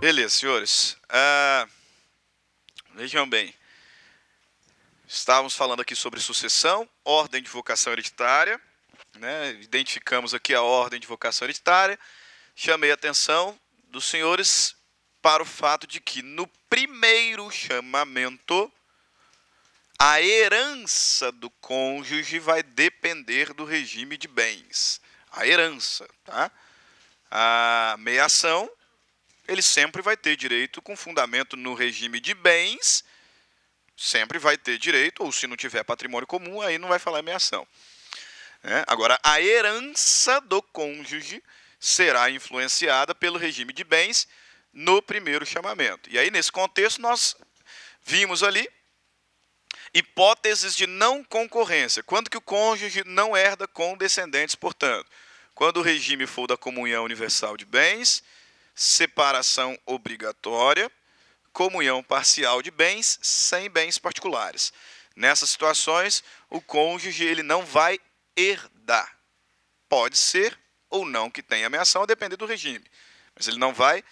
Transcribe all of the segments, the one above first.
Beleza, senhores. Vejam bem. Estávamos falando aqui sobre sucessão, ordem de vocação hereditária, né? Identificamos aqui a ordem de vocação hereditária. Chamei a atenção dos senhores para o fato de que no primeiro chamamento a herança do cônjuge vai depender do regime de bens. A herança, tá? A meiação, ele sempre vai ter direito com fundamento no regime de bens, sempre vai ter direito, ou se não tiver patrimônio comum, aí não vai falar em meiação. Agora, a herança do cônjuge será influenciada pelo regime de bens no primeiro chamamento. E aí, nesse contexto, nós vimos ali hipóteses de não concorrência. Quando que o cônjuge não herda com descendentes, portanto? Quando o regime for da comunhão universal de bens, separação obrigatória, comunhão parcial de bens sem bens particulares. Nessas situações, o cônjuge ele não vai herdar. Pode ser ou não que tenha ameação, a depender do regime, mas ele não vai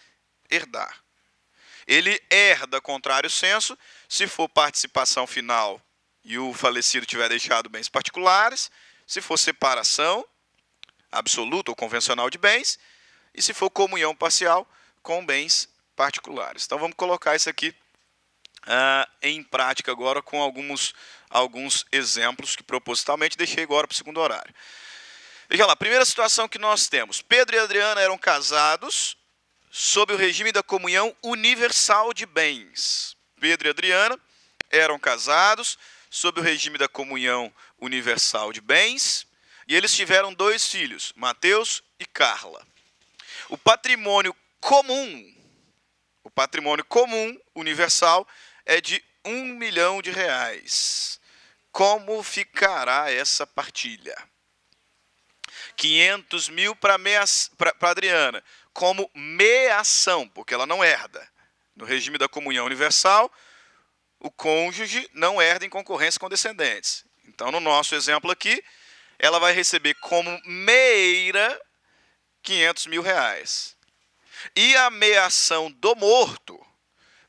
herdar. Ele herda contrário senso se for participação final e o falecido tiver deixado bens particulares, se for separação absoluta ou convencional de bens, e se for comunhão parcial com bens particulares. Então vamos colocar isso aqui em prática agora com alguns exemplos que propositalmente deixei agora para o segundo horário. Veja lá, primeira situação que nós temos. Pedro e Adriana eram casados sob o regime da comunhão universal de bens. Pedro e Adriana eram casados sob o regime da comunhão universal de bens e eles tiveram 2 filhos, Mateus e Carla. O patrimônio comum universal é de R$1 milhão. Como ficará essa partilha? 500 mil para Adriana, como meação, porque ela não herda. No regime da comunhão universal, o cônjuge não herda em concorrência com descendentes. Então, no nosso exemplo aqui, ela vai receber como meira R$500 mil. E a meação do morto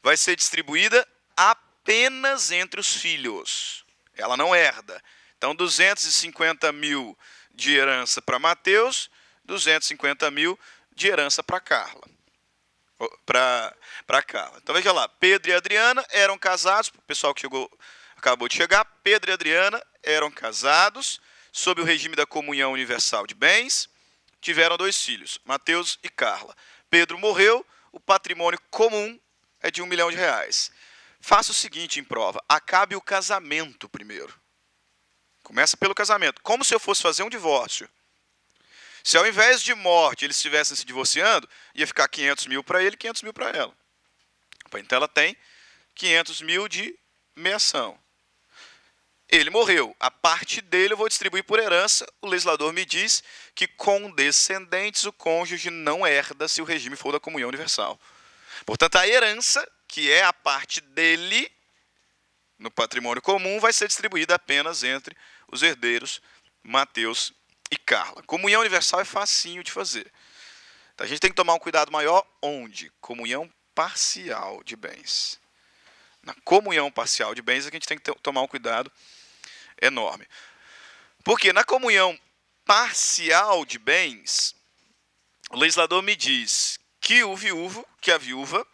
vai ser distribuída apenas entre os filhos. Ela não herda. Então, 250 mil de herança para Mateus, 250 mil de herança para Carla. Então, veja lá. Pedro e Adriana eram casados. O pessoal que acabou de chegar. Pedro e Adriana eram casados sob o regime da comunhão universal de bens. Tiveram 2 filhos, Mateus e Carla. Pedro morreu, o patrimônio comum é de R$1 milhão. Faça o seguinte em prova, acabe o casamento primeiro. Começa pelo casamento, como se eu fosse fazer um divórcio. Se ao invés de morte eles estivessem se divorciando, ia ficar 500 mil para ele e 500 mil para ela. Então ela tem 500 mil de meação. Ele morreu. A parte dele eu vou distribuir por herança. O legislador me diz que com descendentes o cônjuge não herda se o regime for da comunhão universal. Portanto, a herança, que é a parte dele no patrimônio comum, vai ser distribuída apenas entre os herdeiros Mateus e Carla. Comunhão universal é facinho de fazer. Então, a gente tem que tomar um cuidado maior onde? Comunhão parcial de bens. Na comunhão parcial de bens é que a gente tem que tomar um cuidado enorme. Porque na comunhão parcial de bens, o legislador me diz que a viúva,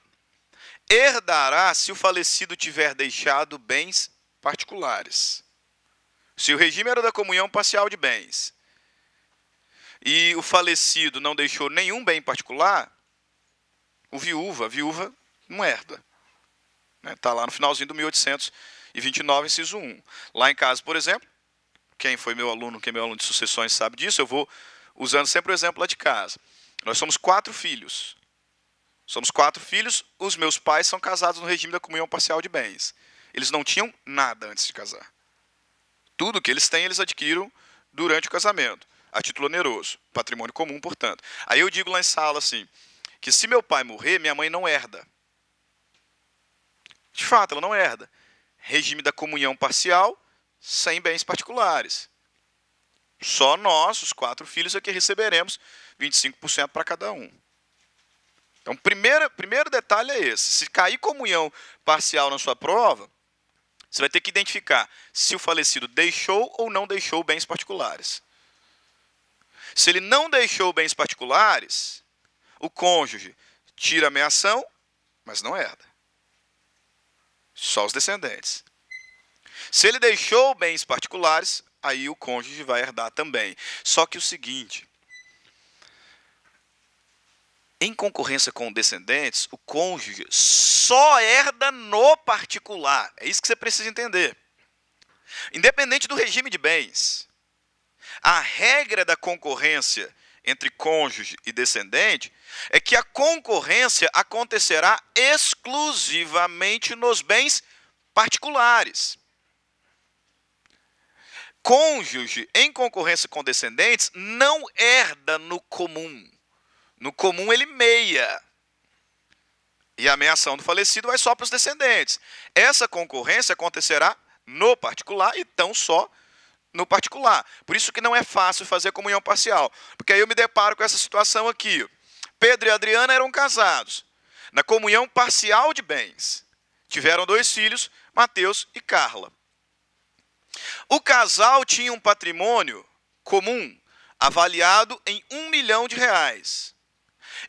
herdará se o falecido tiver deixado bens particulares. Se o regime era da comunhão parcial de bens e o falecido não deixou nenhum bem particular, a viúva não herda. Está lá no finalzinho do 1829, inciso 1. Lá em casa, por exemplo, quem é meu aluno de sucessões sabe disso, eu vou usando sempre o exemplo lá de casa. Nós somos 4 filhos. Os meus pais são casados no regime da comunhão parcial de bens. Eles não tinham nada antes de casar. Tudo que eles têm, eles adquiriram durante o casamento, a título oneroso, patrimônio comum, portanto. Aí eu digo lá em sala assim, que se meu pai morrer, minha mãe não herda. De fato, ela não herda. Regime da comunhão parcial, sem bens particulares. Só nós, os 4 filhos, é que receberemos 25% para cada um. Então, primeiro detalhe é esse. Se cair comunhão parcial na sua prova, você vai ter que identificar se o falecido deixou ou não deixou bens particulares. Se ele não deixou bens particulares, o cônjuge tira a meação, mas não herda. Só os descendentes. Se ele deixou bens particulares, aí o cônjuge vai herdar também. Só que o seguinte, em concorrência com descendentes, o cônjuge só herda no particular. É isso que você precisa entender. Independente do regime de bens, a regra da concorrência entre cônjuge e descendente é que a concorrência acontecerá exclusivamente nos bens particulares. Cônjuge em concorrência com descendentes não herda no comum. No comum ele meia. E a meação do falecido vai só para os descendentes. Essa concorrência acontecerá no particular e tão só no particular. Por isso que não é fácil fazer comunhão parcial. Porque aí eu me deparo com essa situação aqui. Pedro e Adriana eram casados. Na comunhão parcial de bens. Tiveram 2 filhos, Mateus e Carla. O casal tinha um patrimônio comum avaliado em R$1 milhão.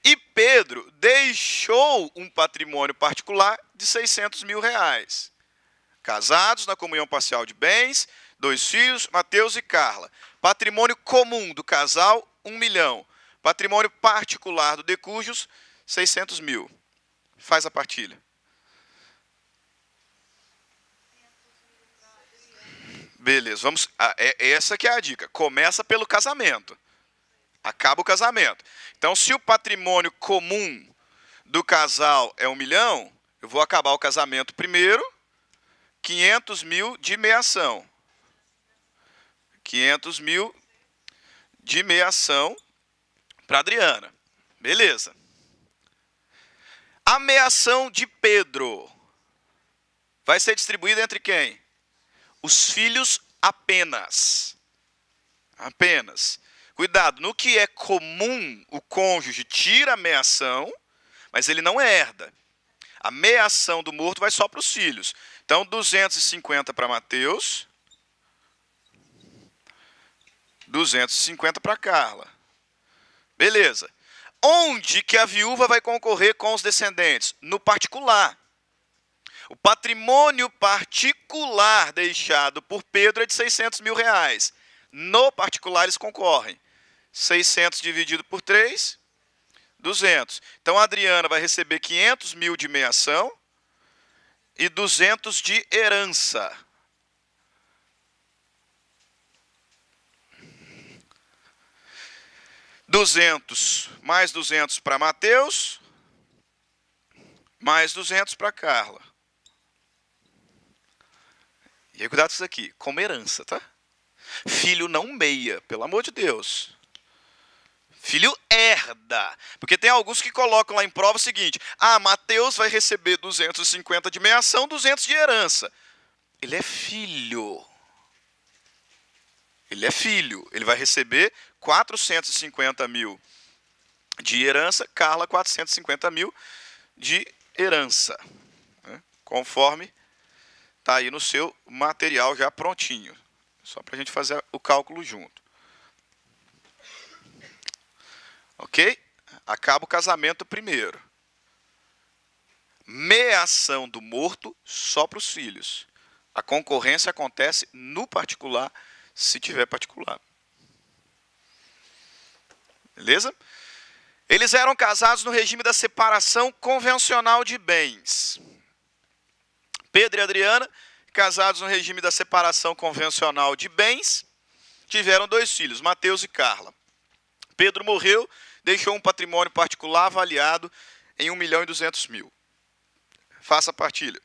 E Pedro deixou um patrimônio particular de R$600 mil. Casados na comunhão parcial de bens, 2 filhos, Mateus e Carla. Patrimônio comum do casal, R$1 milhão. Patrimônio particular do decújos, 600 mil. Faz a partilha. Beleza, vamos. Essa que é a dica. Começa pelo casamento. Acaba o casamento. Então, se o patrimônio comum do casal é R$1 milhão, eu vou acabar o casamento primeiro, 500 mil de meação. 500 mil de meação para Adriana. Beleza. A meação de Pedro vai ser distribuída entre quem? Os filhos apenas. Apenas. Cuidado, no que é comum, o cônjuge tira a meação, mas ele não herda. A meação do morto vai só para os filhos. Então, 250 para Mateus, 250 para Carla. Beleza. Onde que a viúva vai concorrer com os descendentes? No particular. O patrimônio particular deixado por Pedro é de R$600 mil. No particular eles concorrem. 600 dividido por 3, 200. Então a Adriana vai receber 500 mil de meação e 200 de herança. Mais 200 para Mateus, mais 200 para Carla. E aí, cuidado com isso aqui, como herança, tá? Filho não meia, pelo amor de Deus. Filho herda. Porque tem alguns que colocam lá em prova o seguinte: Mateus vai receber 250 de meação, 200 de herança. Ele é filho. Ele é filho. Ele vai receber 450 mil de herança, Carla 450 mil de herança. Né? Conforme está aí no seu material já prontinho. Só para a gente fazer o cálculo junto. Ok? Acaba o casamento primeiro. Meação do morto só para os filhos. A concorrência acontece no particular, se tiver particular. Beleza? Eles eram casados no regime da separação convencional de bens. Pedro e Adriana, casados no regime da separação convencional de bens, tiveram 2 filhos, Mateus e Carla. Pedro morreu, deixou um patrimônio particular avaliado em 1.200.000. Faça a partilha.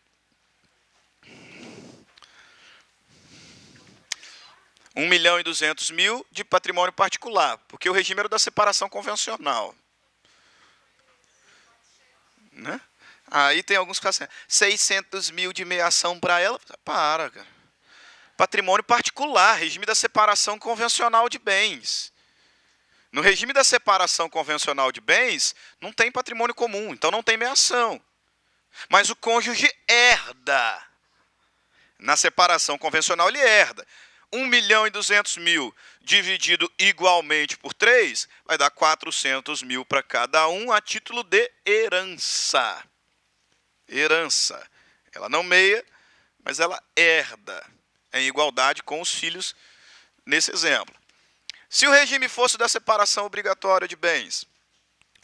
1.200.000 de patrimônio particular, porque o regime era da separação convencional. Né? Aí tem alguns que falam assim, 600 mil de meação para ela. Para, cara. Patrimônio particular, regime da separação convencional de bens. No regime da separação convencional de bens, não tem patrimônio comum, então não tem meação. Mas o cônjuge herda. Na separação convencional, ele herda. 1.200.000 dividido igualmente por 3, vai dar 400.000 para cada um a título de herança. Herança. Ela não meia, mas ela herda em igualdade com os filhos nesse exemplo. Se o regime fosse da separação obrigatória de bens,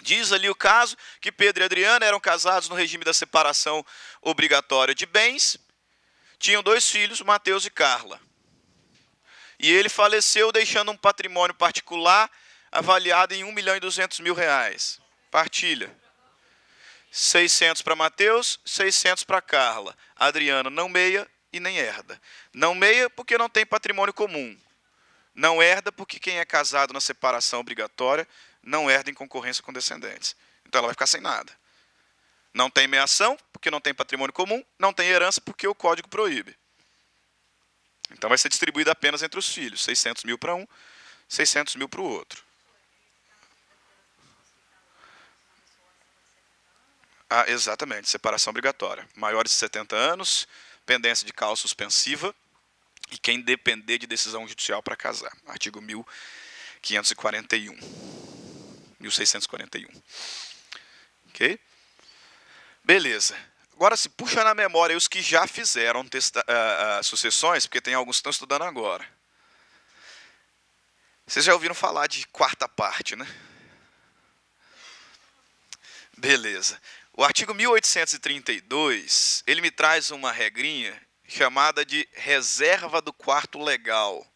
diz ali o caso que Pedro e Adriana eram casados no regime da separação obrigatória de bens, tinham 2 filhos, Mateus e Carla. E ele faleceu deixando um patrimônio particular avaliado em R$1.200.000. Partilha. 600 para Mateus, 600 para Carla. Adriana não meia e nem herda. Não meia porque não tem patrimônio comum. Não herda porque quem é casado na separação obrigatória não herda em concorrência com descendentes. Então ela vai ficar sem nada. Não tem meação porque não tem patrimônio comum. Não tem herança porque o código proíbe. Então vai ser distribuído apenas entre os filhos. 600.000 para um, 600.000 para o outro. Ah, exatamente, separação obrigatória. Maiores de 70 anos, pendência de causa suspensiva e quem depender de decisão judicial para casar. Artigo 1541. 1641. Ok? Beleza. Agora se puxa na memória os que já fizeram sucessões, porque tem alguns que estão estudando agora. Vocês já ouviram falar de quarta parte, né? Beleza. O artigo 1832, ele me traz uma regrinha chamada de reserva do quarto legal,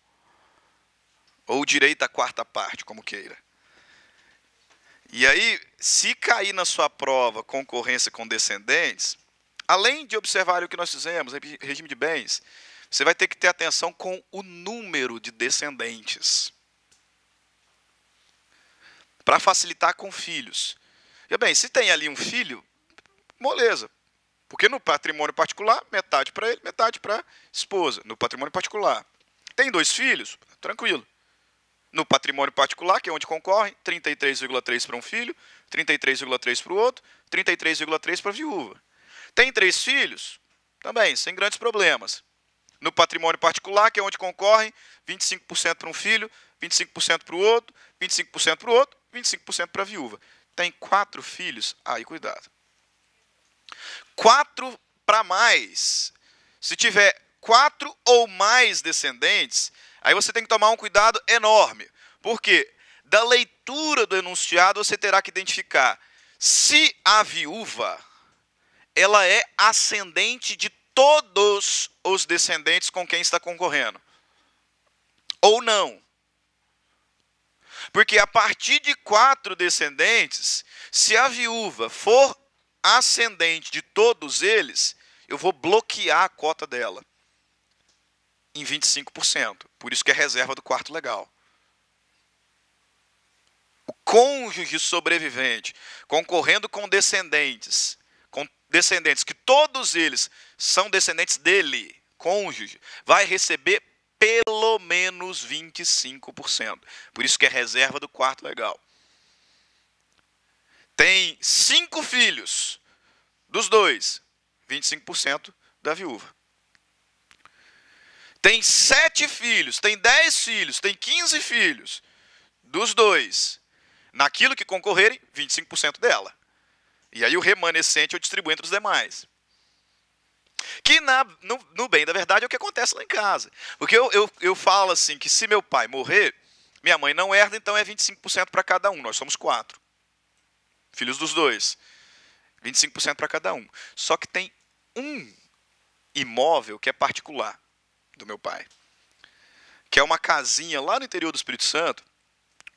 ou direito à quarta parte, como queira. E aí, se cair na sua prova concorrência com descendentes, além de observar o que nós fizemos, regime de bens, você vai ter que ter atenção com o número de descendentes, para facilitar com filhos. E bem, se tem ali um filho, moleza. Porque no patrimônio particular, metade para ele, metade para a esposa. No patrimônio particular. Tem 2 filhos? Tranquilo. No patrimônio particular, que é onde concorrem, 33,3 para um filho, 33,3 para o outro, 33,3 para a viúva. Tem 3 filhos? Também, sem grandes problemas. No patrimônio particular, que é onde concorrem, 25% para um filho, 25% para o outro, 25% para o outro, 25% para a viúva. Tem 4 filhos? Aí, cuidado. 4 para mais. Se tiver 4 ou mais descendentes, aí você tem que tomar um cuidado enorme. Porque da leitura do enunciado você terá que identificar se a viúva ela é ascendente de todos os descendentes com quem está concorrendo. Ou não. Porque a partir de 4 descendentes, se a viúva for ascendente de todos eles, eu vou bloquear a cota dela em 25%. Por isso que é reserva do quarto legal. O cônjuge sobrevivente, concorrendo com descendentes que todos eles são descendentes dele, cônjuge, vai receber pelo menos 25%. Por isso que é reserva do quarto legal. Tem 5 filhos, dos 2, 25% da viúva. Tem 7 filhos, tem 10 filhos, tem 15 filhos, dos 2. Naquilo que concorrerem, 25% dela. E aí o remanescente eu distribuo entre os demais. Que no bem da verdade é o que acontece lá em casa. Porque eu falo assim, que se meu pai morrer, minha mãe não herda, então é 25% para cada um. Nós somos 4. Filhos dos 2. 25% para cada um. Só que tem um imóvel que é particular do meu pai. Que é uma casinha lá no interior do Espírito Santo,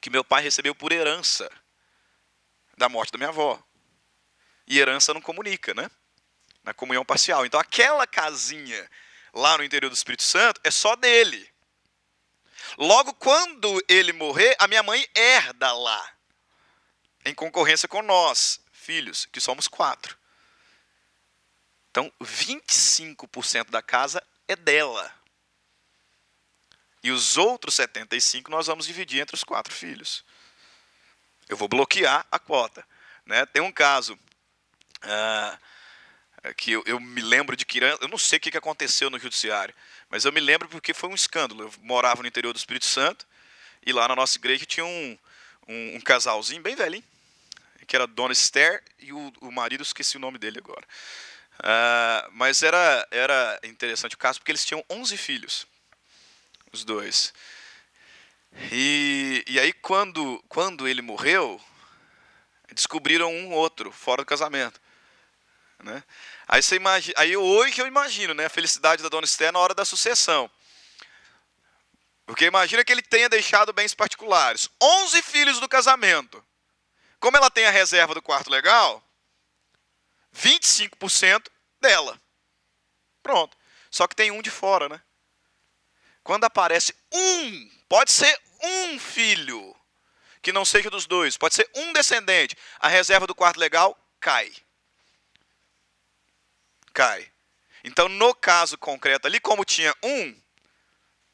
que meu pai recebeu por herança da morte da minha avó. E herança não comunica, né? Na comunhão parcial. Então aquela casinha lá no interior do Espírito Santo é só dele. Logo, quando ele morrer, a minha mãe herda lá, em concorrência com nós, filhos, que somos 4. Então, 25% da casa é dela. E os outros 75% nós vamos dividir entre os 4 filhos. eu vou bloquear a cota. Né? Tem um caso que eu me lembro de criança, eu não sei o que aconteceu no judiciário, mas eu me lembro porque foi um escândalo. Eu morava no interior do Espírito Santo e lá na nossa igreja tinha um casalzinho bem velhinho, que era a Dona Esther e o marido, esqueci o nome dele agora. Mas era interessante o caso porque eles tinham 11 filhos, os dois. E aí quando ele morreu, descobriram um outro fora do casamento, né? Aí você imagina, aí hoje eu imagino, né, a felicidade da Dona Esther na hora da sucessão. Porque imagina que ele tenha deixado bens particulares, 11 filhos do casamento. Como ela tem a reserva do quarto legal, 25% dela. Pronto. Só que tem um de fora, né? Quando aparece pode ser um filho que não seja dos dois, pode ser um descendente, a reserva do quarto legal cai. Então, no caso concreto ali, como tinha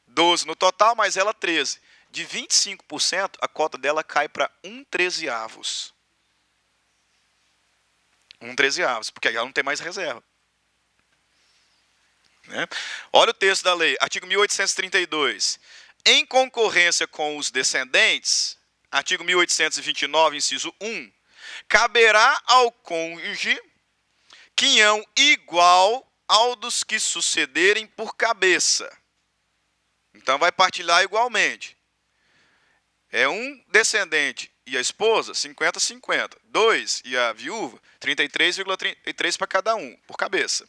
12 no total, mas ela 13. De 25%, a cota dela cai para 1/13. 1/13, porque aí ela não tem mais reserva. Né? Olha o texto da lei, artigo 1832. Em concorrência com os descendentes, artigo 1829, inciso 1, caberá ao cônjuge quinhão igual ao dos que sucederem por cabeça. Então vai partilhar igualmente. É um descendente e a esposa, 50-50. 2 e a viúva, 33,33 para cada um, por cabeça.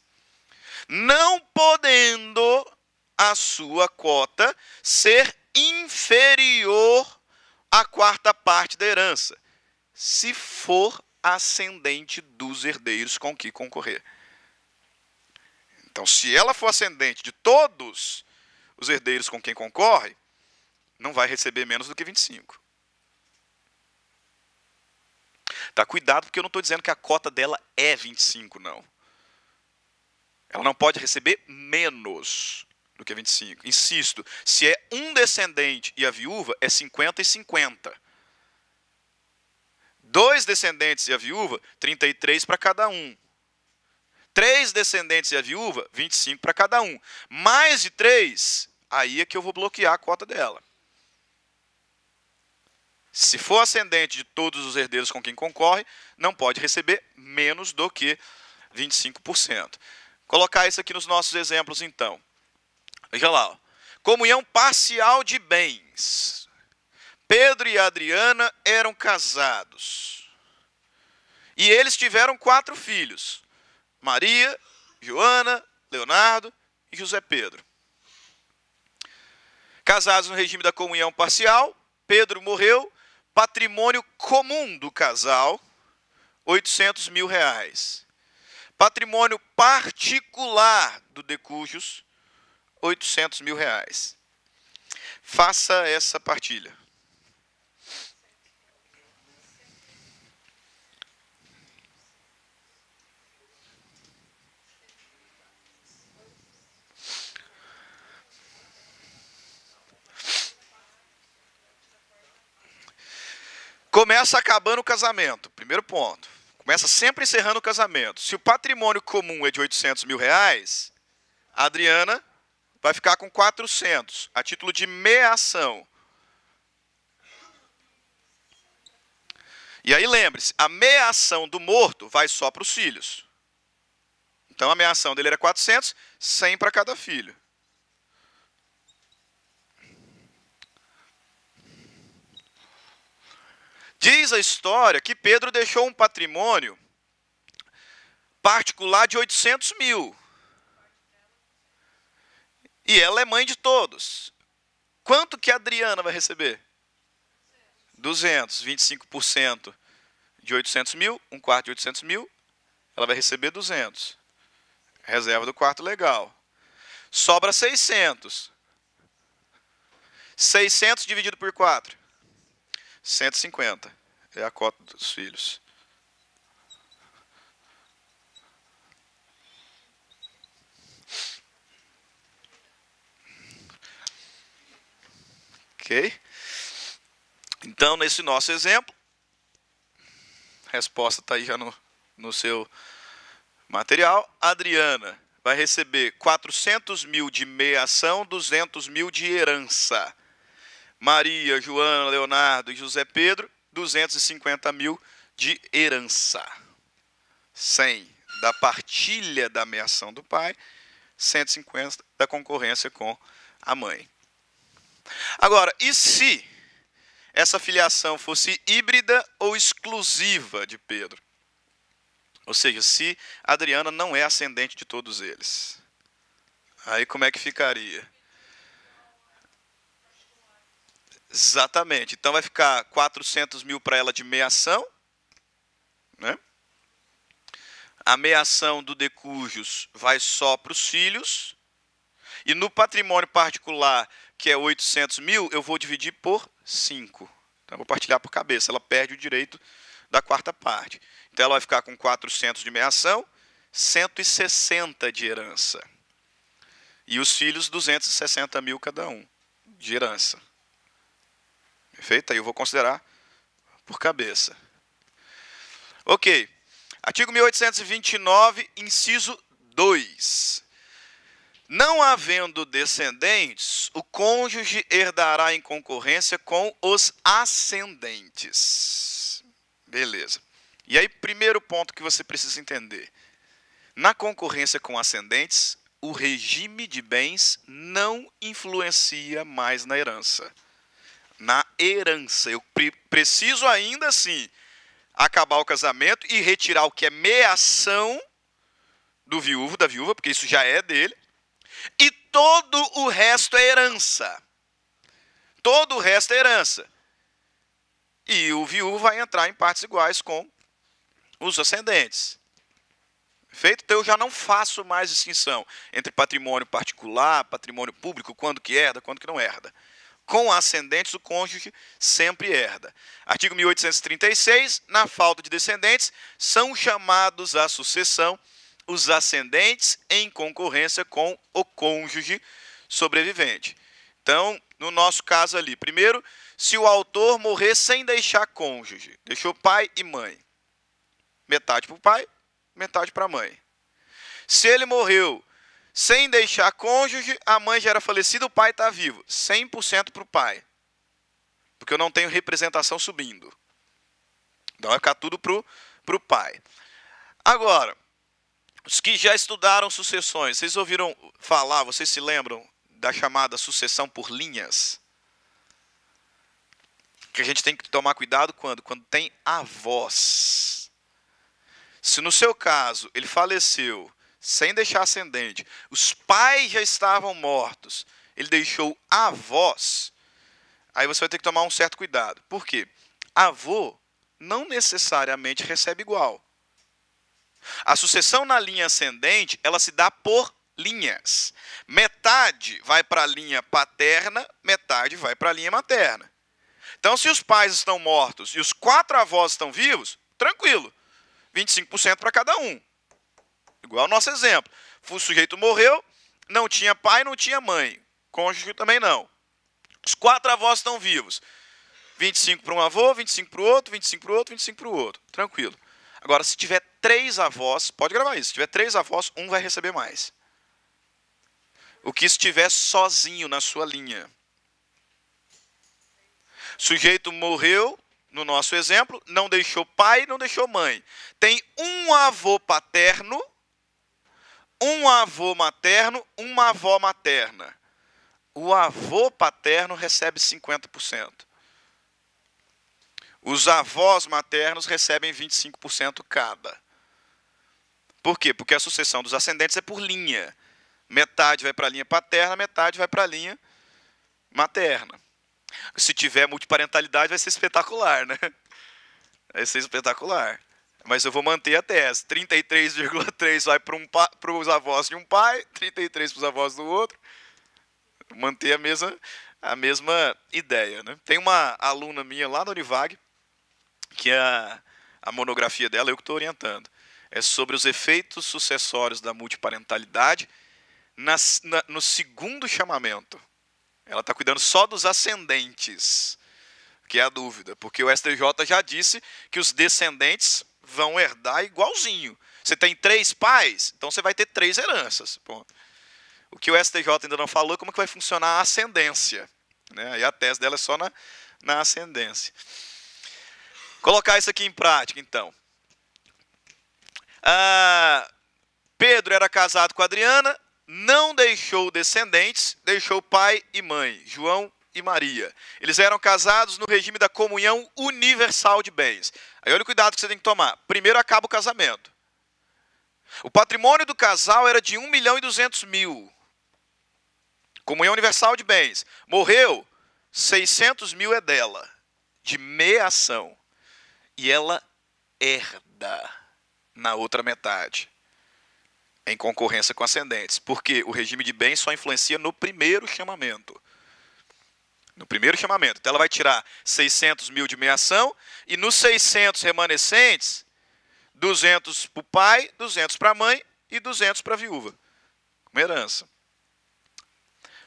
Não podendo a sua cota ser inferior à quarta parte da herança, se for ascendente dos herdeiros com que concorrer. Então, se ela for ascendente de todos os herdeiros com quem concorre, não vai receber menos do que 25. Tá, cuidado, porque eu não estou dizendo que a cota dela é 25, não. Ela não pode receber menos do que 25. Insisto, se é um descendente e a viúva, é 50 e 50. 2 descendentes e a viúva, 33 para cada um. 3 descendentes e a viúva, 25 para cada um. Mais de 3, aí é que eu vou bloquear a cota dela. Se for ascendente de todos os herdeiros com quem concorre, não pode receber menos do que 25%. Colocar isso aqui nos nossos exemplos, então. Veja lá. Ó. Comunhão parcial de bens. Pedro e Adriana eram casados. E eles tiveram 4 filhos. Maria, Joana, Leonardo e José Pedro. Casados no regime da comunhão parcial, Pedro morreu, patrimônio comum do casal, R$800 mil. Patrimônio particular do decújos, R$800 mil. Faça essa partilha. Começa acabando o casamento, primeiro ponto. Começa sempre encerrando o casamento. Se o patrimônio comum é de R$800 mil, a Adriana vai ficar com 400, a título de meação. E aí lembre-se, a meação do morto vai só para os filhos. Então a meação dele era 400, 100 para cada filho. Diz a história que Pedro deixou um patrimônio particular de 800 mil. E ela é mãe de todos. Quanto que a Adriana vai receber? 200, 25% de 800 mil, um quarto de 800 mil, ela vai receber 200. Reserva do quarto legal. Sobra 600. 600 dividido por 4. 150. É a cota dos filhos. Ok? Então, nesse nosso exemplo, resposta está aí já no seu material. Adriana vai receber 400 mil de meação, 200 mil de herança. Maria, Joana, Leonardo e José Pedro, 250 mil de herança. 100 da partilha da meação do pai, 150 da concorrência com a mãe. Agora, e se essa filiação fosse híbrida ou exclusiva de Pedro? Ou seja, se Adriana não é ascendente de todos eles. Aí como é que ficaria? Exatamente. Então vai ficar 400 mil para ela de meação, né? A meação do decujus vai só para os filhos. E no patrimônio particular, que é 800 mil, eu vou dividir por 5. Então, eu vou partilhar por cabeça. Ela perde o direito da quarta parte. Então, ela vai ficar com 400 de meação, 160 de herança. E os filhos, 260 mil cada um de herança. Perfeito? Aí eu vou considerar por cabeça. Ok. Artigo 1829, inciso 2. Não havendo descendentes, o cônjuge herdará em concorrência com os ascendentes. Beleza. E aí, primeiro ponto que você precisa entender. Na concorrência com ascendentes, o regime de bens não influencia mais na herança. Na herança. Eu preciso ainda assim acabar o casamento e retirar o que é meação do viúvo, da viúva, porque isso já é dele. E todo o resto é herança. Todo o resto é herança. E o viúvo vai entrar em partes iguais com os ascendentes. Perfeito? Então eu já não faço mais distinção entre patrimônio particular, patrimônio público, quando que herda, quando que não herda. Com ascendentes, o cônjuge sempre herda. Artigo 1836, na falta de descendentes, são chamados à sucessão os ascendentes em concorrência com o cônjuge sobrevivente. Então, no nosso caso ali, primeiro, se o autor morrer sem deixar cônjuge, deixou pai e mãe. Metade para o pai, metade para a mãe. Se ele morreu sem deixar cônjuge, a mãe já era falecida, o pai está vivo. 100% para o pai. Porque eu não tenho representação subindo. Então vai ficar tudo para o pai. Agora, os que já estudaram sucessões, vocês ouviram falar, vocês se lembram da chamada sucessão por linhas? Que a gente tem que tomar cuidado quando? Quando tem avós. Se no seu caso ele faleceu sem deixar ascendente, os pais já estavam mortos, ele deixou avós, aí você vai ter que tomar um certo cuidado. Por quê? Avô não necessariamente recebe igual. A sucessão na linha ascendente, ela se dá por linhas. Metade vai para a linha paterna, metade vai para a linha materna. Então, se os pais estão mortos e os 4 avós estão vivos, tranquilo. 25% para cada um. Igual ao nosso exemplo. O sujeito morreu, não tinha pai, não tinha mãe. Cônjuge também não. Os 4 avós estão vivos. 25 para um avô, 25 para o outro, 25 para o outro, 25 para o outro. Tranquilo. Agora, se tiver 3 avós, pode gravar isso. Se tiver 3 avós, um vai receber mais. O que estiver sozinho na sua linha. O sujeito morreu, no nosso exemplo, não deixou pai, não deixou mãe. Tem um avô paterno, um avô materno, uma avó materna. O avô paterno recebe 50%. Os avós maternos recebem 25% cada. Por quê? Porque a sucessão dos ascendentes é por linha. Metade vai para a linha paterna, metade vai para a linha materna. Se tiver multiparentalidade, vai ser espetacular, né? Vai ser espetacular. Mas eu vou manter a tese. 33,3 vai para os avós de um pai, 33 para os avós do outro. Manter a mesma ideia, né? Tem uma aluna minha lá da Univag, que é a monografia dela, eu que estou orientando. É sobre os efeitos sucessórios da multiparentalidade no segundo chamamento. Ela está cuidando só dos ascendentes. que é a dúvida. Porque o STJ já disse que os descendentes vão herdar igualzinho. Você tem 3 pais, então você vai ter 3 heranças. Bom, o que o STJ ainda não falou é como que vai funcionar a ascendência. Né? E a tese dela é só na ascendência. Colocar isso aqui em prática, então. Pedro era casado com Adriana, não deixou descendentes, deixou pai e mãe, João e Maria. Eles eram casados no regime da comunhão universal de bens. Aí olha o cuidado que você tem que tomar. Primeiro acaba o casamento. O patrimônio do casal era de 1.200.000. Comunhão universal de bens. Morreu, 600.000 é dela, de meação. E ela herda na outra metade, em concorrência com ascendentes. Porque o regime de bens só influencia no primeiro chamamento. No primeiro chamamento. Então ela vai tirar 600.000 de meação e nos 600 remanescentes, 200 para o pai, 200 para a mãe e 200 para a viúva. Como herança.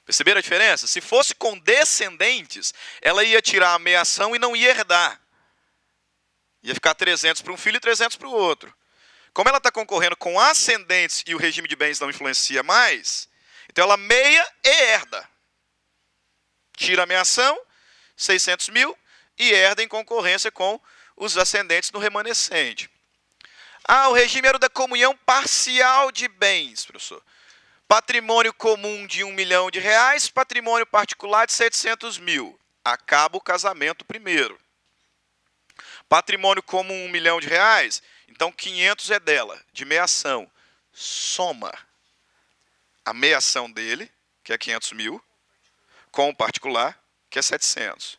Perceberam a diferença? Se fosse com descendentes, ela ia tirar a meação e não ia herdar. Ia ficar 300 para um filho e 300 para o outro. Como ela está concorrendo com ascendentes e o regime de bens não influencia mais, então ela meia e herda. Tira a meação, 600.000, e herda em concorrência com os ascendentes no remanescente. O regime era o da comunhão parcial de bens, professor. Patrimônio comum de 1 milhão de reais, patrimônio particular de 700.000. Acaba o casamento primeiro. Patrimônio comum 1 milhão de reais, então 500 é dela, de meação. Soma a meação dele, que é 500.000, com o particular, que é 700.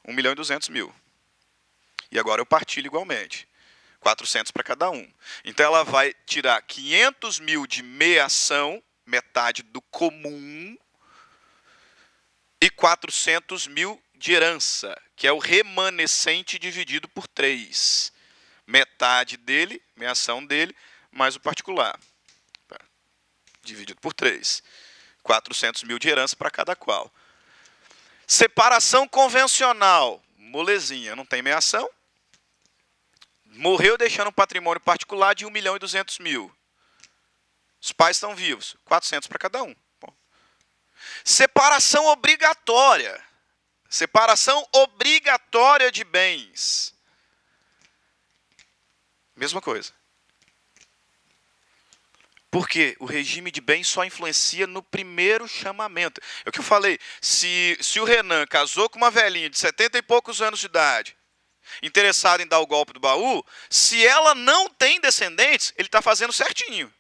1.200.000. E agora eu partilho igualmente. 400 para cada um. Então ela vai tirar 500.000 de meação, metade do comum, e 400.000 de herança, que é o remanescente dividido por 3. Metade dele, meação dele, mais o particular. Dividido por 3. 400.000 de herança para cada qual. Separação convencional. Molezinha, não tem meação. Morreu deixando um patrimônio particular de 1.200.000. Os pais estão vivos. 400 para cada um. Bom. Separação obrigatória. Separação obrigatória de bens. Mesma coisa. Porque o regime de bens só influencia no primeiro chamamento. É o que eu falei. Se o Renan casou com uma velhinha de 70 e poucos anos de idade, interessado em dar o golpe do baú, se ela não tem descendentes, ele está fazendo certinho.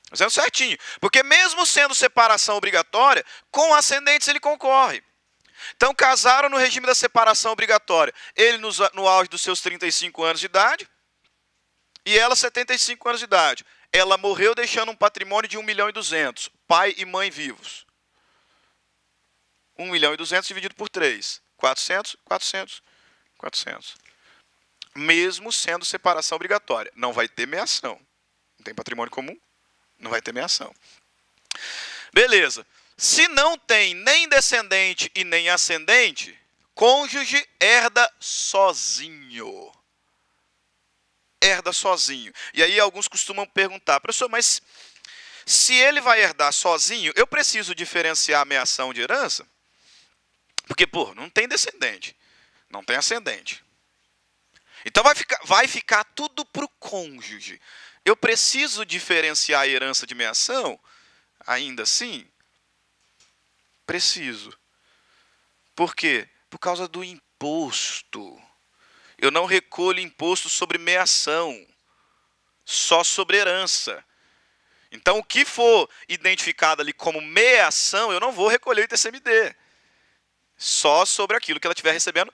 Fazendo certinho. Porque mesmo sendo separação obrigatória, com ascendentes ele concorre. Então casaram no regime da separação obrigatória. Ele no auge dos seus 35 anos de idade, e ela 75 anos de idade. Ela morreu deixando um patrimônio de 1.200.000. Pai e mãe vivos. 1.200.000 dividido por 3. 400, 400, 400. Mesmo sendo separação obrigatória. Não vai ter meação. Não tem patrimônio comum? Não vai ter meação. Beleza. Se não tem nem descendente e nem ascendente, cônjuge herda sozinho. Herda sozinho. E aí alguns costumam perguntar, professor, mas se ele vai herdar sozinho, eu preciso diferenciar a meação de herança? Porque, não tem descendente, não tem ascendente. Então vai ficar tudo para o cônjuge. Eu preciso diferenciar a herança de meação? Ainda assim? Preciso. Por quê? Por causa do imposto. Eu não recolho imposto sobre meação, só sobre herança. Então, o que for identificado ali como meação, eu não vou recolher o ITCMD. Só sobre aquilo que ela estiver recebendo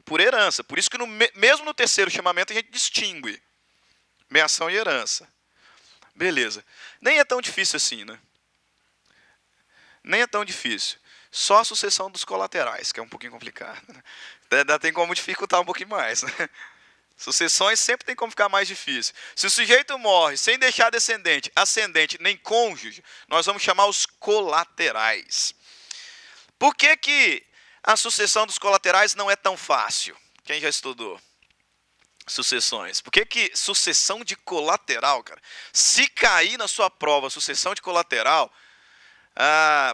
por herança. Por isso que mesmo no terceiro chamamento a gente distingue meação e herança. Beleza. Nem é tão difícil assim, né? Nem é tão difícil. Só a sucessão dos colaterais, que é um pouquinho complicado. Ainda tem como dificultar um pouquinho mais. Né? Sucessões sempre tem como ficar mais difícil. Se o sujeito morre sem deixar descendente, ascendente, nem cônjuge, nós vamos chamar os colaterais. Por que A sucessão dos colaterais não é tão fácil. Quem já estudou sucessões? Por que sucessão de colateral, cara? Se cair na sua prova sucessão de colateral,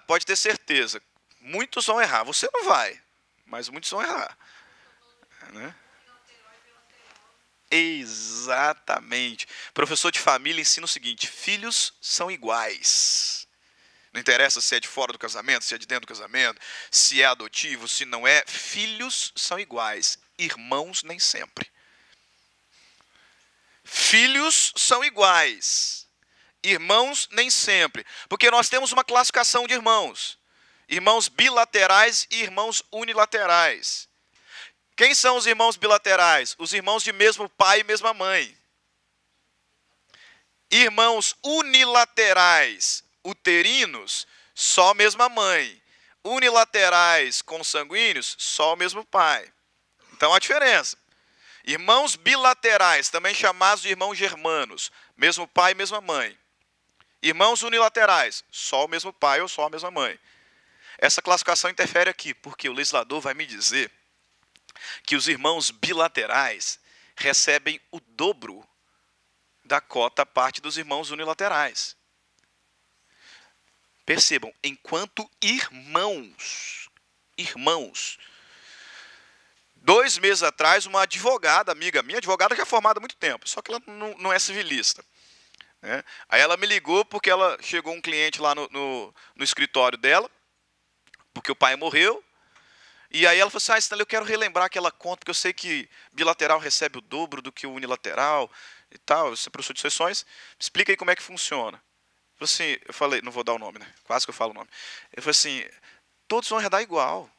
pode ter certeza, muitos vão errar. Você não vai, mas muitos vão errar. Né? Exatamente. Professor de família ensina o seguinte: filhos são iguais. Não interessa se é de fora do casamento, se é de dentro do casamento, se é adotivo, se não é. Filhos são iguais. Irmãos nem sempre. Filhos são iguais. Irmãos nem sempre. Porque nós temos uma classificação de irmãos. Irmãos bilaterais e irmãos unilaterais. Quem são os irmãos bilaterais? Os irmãos de mesmo pai e mesma mãe. Irmãos unilaterais, uterinos, só a mesma mãe. Unilaterais, consanguíneos, só o mesmo pai. Então há diferença. Irmãos bilaterais, também chamados de irmãos germanos, mesmo pai e mesma mãe. Irmãos unilaterais, só o mesmo pai ou só a mesma mãe. Essa classificação interfere aqui, porque o legislador vai me dizer que os irmãos bilaterais recebem o dobro da cota parte dos irmãos unilaterais. Percebam, enquanto irmãos, 2 meses atrás, uma advogada, amiga minha, advogada que é formada há muito tempo, só que ela não é civilista. Né? Aí ela me ligou porque chegou um cliente lá no escritório dela, porque o pai morreu. E aí ela falou assim: Stanley, eu quero relembrar aquela conta, porque eu sei que bilateral recebe o dobro do que o unilateral e tal. Eu sou professor de sucessões. Explica aí como é que funciona. Eu falei, não vou dar o nome, né? Quase que eu falo o nome. Eu falei assim: todos vão herdar igual.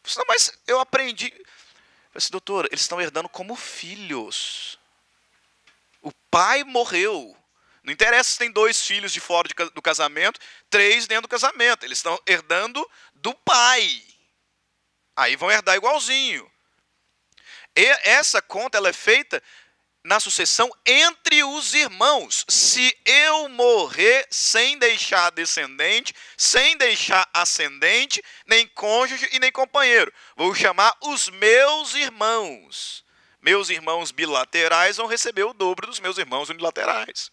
Eu falei, não, mas eu aprendi. Eu falei assim: doutora, eles estão herdando como filhos. O pai morreu. Não interessa se tem 2 filhos de fora do casamento, 3 dentro do casamento. Eles estão herdando do pai. Aí vão herdar igualzinho. E essa conta ela é feita na sucessão entre os irmãos. Se eu morrer sem deixar descendente, sem deixar ascendente, nem cônjuge e nem companheiro, vou chamar os meus irmãos. Meus irmãos bilaterais vão receber o dobro dos meus irmãos unilaterais.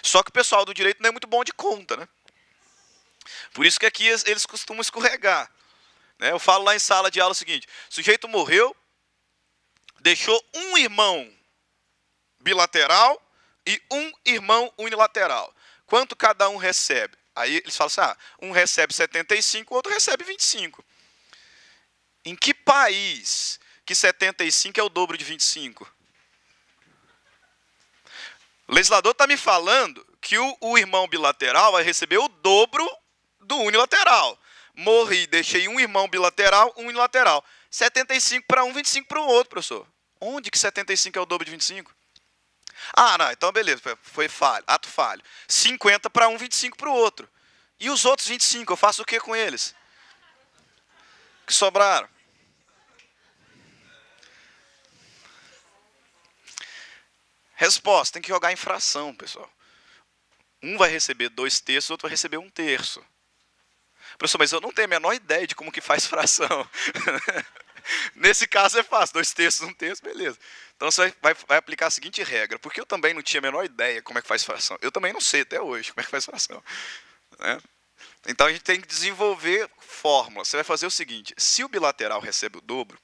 Só que o pessoal do direito não é muito bom de conta, né? Por isso que aqui eles costumam escorregar. Eu falo lá em sala de aula o seguinte: o sujeito morreu, deixou um irmão bilateral e um irmão unilateral. Quanto cada um recebe? Aí eles falam assim: um recebe 75, o outro recebe 25. Em que país que 75 é o dobro de 25? O legislador está me falando que o irmão bilateral vai receber o dobro do unilateral. Morri, deixei um irmão bilateral, um unilateral. 75 para um, 25 para o outro, professor. Onde que 75 é o dobro de 25? Não, então beleza, foi falho, ato falho. 50 para um, 25 para o outro. E os outros 25, eu faço o que com eles? Que sobraram? Resposta: tem que jogar em fração, pessoal. Um vai receber 2/3, o outro vai receber 1/3. Professor, mas eu não tenho a menor ideia de como que faz fração. Nesse caso é fácil, 2/3, 1/3, beleza. Então você vai aplicar a seguinte regra, porque eu também não tinha a menor ideia como é que faz fração. Eu também não sei até hoje como é que faz fração. Né? Então a gente tem que desenvolver fórmulas. Você vai fazer o seguinte: se o bilateral recebe o dobro,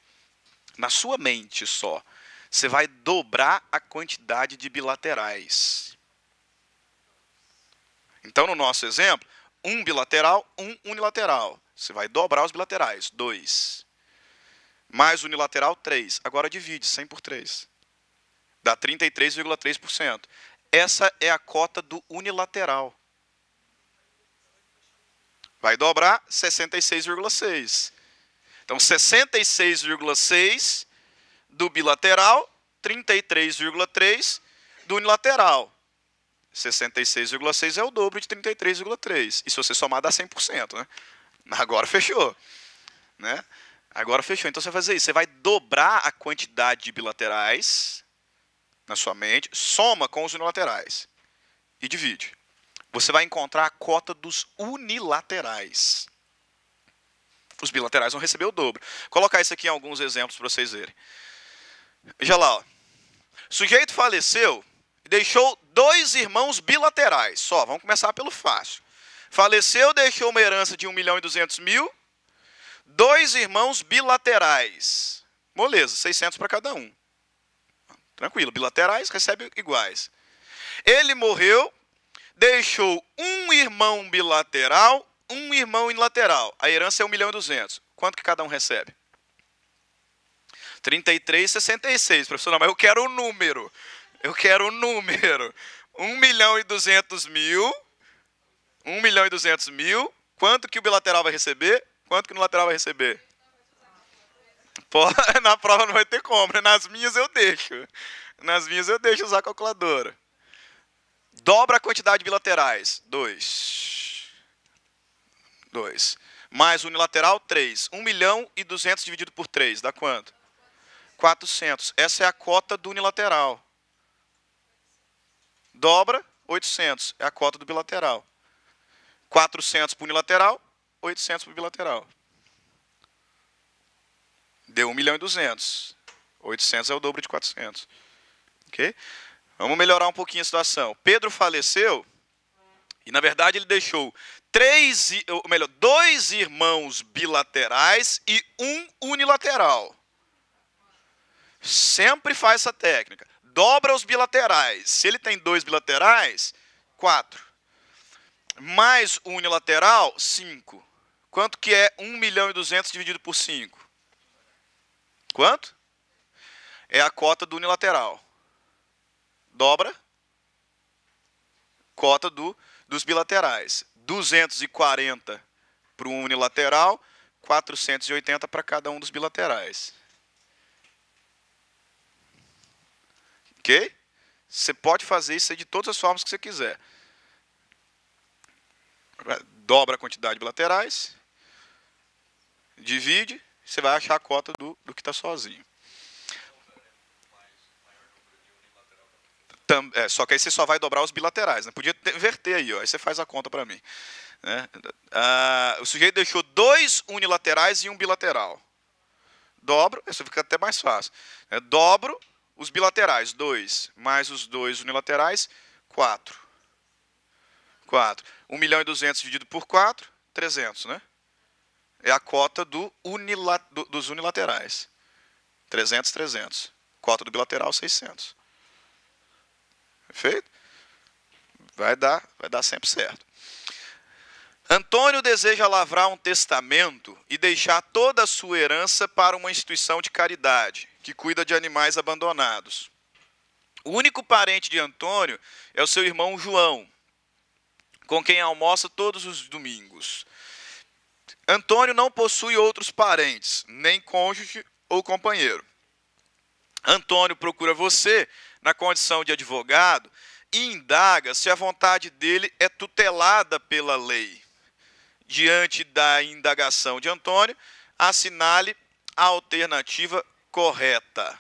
na sua mente só, você vai dobrar a quantidade de bilaterais. Então, no nosso exemplo, um bilateral, um unilateral. Você vai dobrar os bilaterais, 2. Mais unilateral, 3. Agora divide 100 por 3. Dá 33,3%. Essa é a cota do unilateral. Vai dobrar 66,6. Então, 66,6 do bilateral, 33,3 do unilateral. 66,6 é o dobro de 33,3. E se você somar, dá 100%. Né? Agora fechou. Né? Agora fechou. Então você vai fazer isso. Você vai dobrar a quantidade de bilaterais na sua mente, soma com os unilaterais e divide. Você vai encontrar a cota dos unilaterais. Os bilaterais vão receber o dobro. Vou colocar isso aqui em alguns exemplos para vocês verem. Veja lá, ó. O sujeito faleceu e deixou 2 irmãos bilaterais. Só, vamos começar pelo fácil. Faleceu, deixou uma herança de 1.200.000, 2 irmãos bilaterais. Moleza, 600 para cada um. Tranquilo, bilaterais recebem iguais. Ele morreu, deixou um irmão bilateral, um irmão unilateral. A herança é 1.200.000. Quanto que cada um recebe? 33,66. Professor, não, mas eu quero o número. Eu quero o número. 1.200.000. 1.200.000. Quanto que o bilateral vai receber? Quanto que o unilateral vai receber? Pô, na prova não vai ter como. Nas minhas eu deixo. Nas minhas eu deixo usar a calculadora. Dobra a quantidade de bilaterais. 2. Mais unilateral, 3. 1.200.000 dividido por 3. Dá quanto? 400. Essa é a cota do unilateral. Dobra, 800. É a cota do bilateral. 400 para o unilateral, 800 para o bilateral. Deu 1.200.000. 800 é o dobro de 400. Ok? Vamos melhorar um pouquinho a situação. Pedro faleceu e, na verdade, ele deixou 2 irmãos bilaterais e um unilateral. Sempre faz essa técnica. Dobra os bilaterais. Se ele tem 2 bilaterais, 4. Mais o unilateral, 5. Quanto que é 1.200.000 dividido por 5? Quanto? É a cota do unilateral. Dobra. Cota dos bilaterais. 240 para o unilateral, 480 para cada um dos bilaterais. Ok? Você pode fazer isso aí de todas as formas que você quiser. Dobra a quantidade de bilaterais, divide, você vai achar a cota do que está sozinho. Só que aí você só vai dobrar os bilaterais. Né? Podia inverter aí, ó. Aí você faz a conta para mim. Né? O sujeito deixou 2 unilaterais e um bilateral. Dobro, isso fica até mais fácil. Dobro os bilaterais, 2, mais os 2 unilaterais, 4. 1.200.000 dividido por 4, 300, né? É a cota dos unilaterais. 300, 300. Cota do bilateral, 600. Perfeito? Vai dar sempre certo. Antônio deseja lavrar um testamento e deixar toda a sua herança para uma instituição de caridade, que cuida de animais abandonados. O único parente de Antônio é o seu irmão João, com quem almoça todos os domingos. Antônio não possui outros parentes, nem cônjuge ou companheiro. Antônio procura você na condição de advogado e indaga se a vontade dele é tutelada pela lei. Diante da indagação de Antônio, assinale a alternativa correta.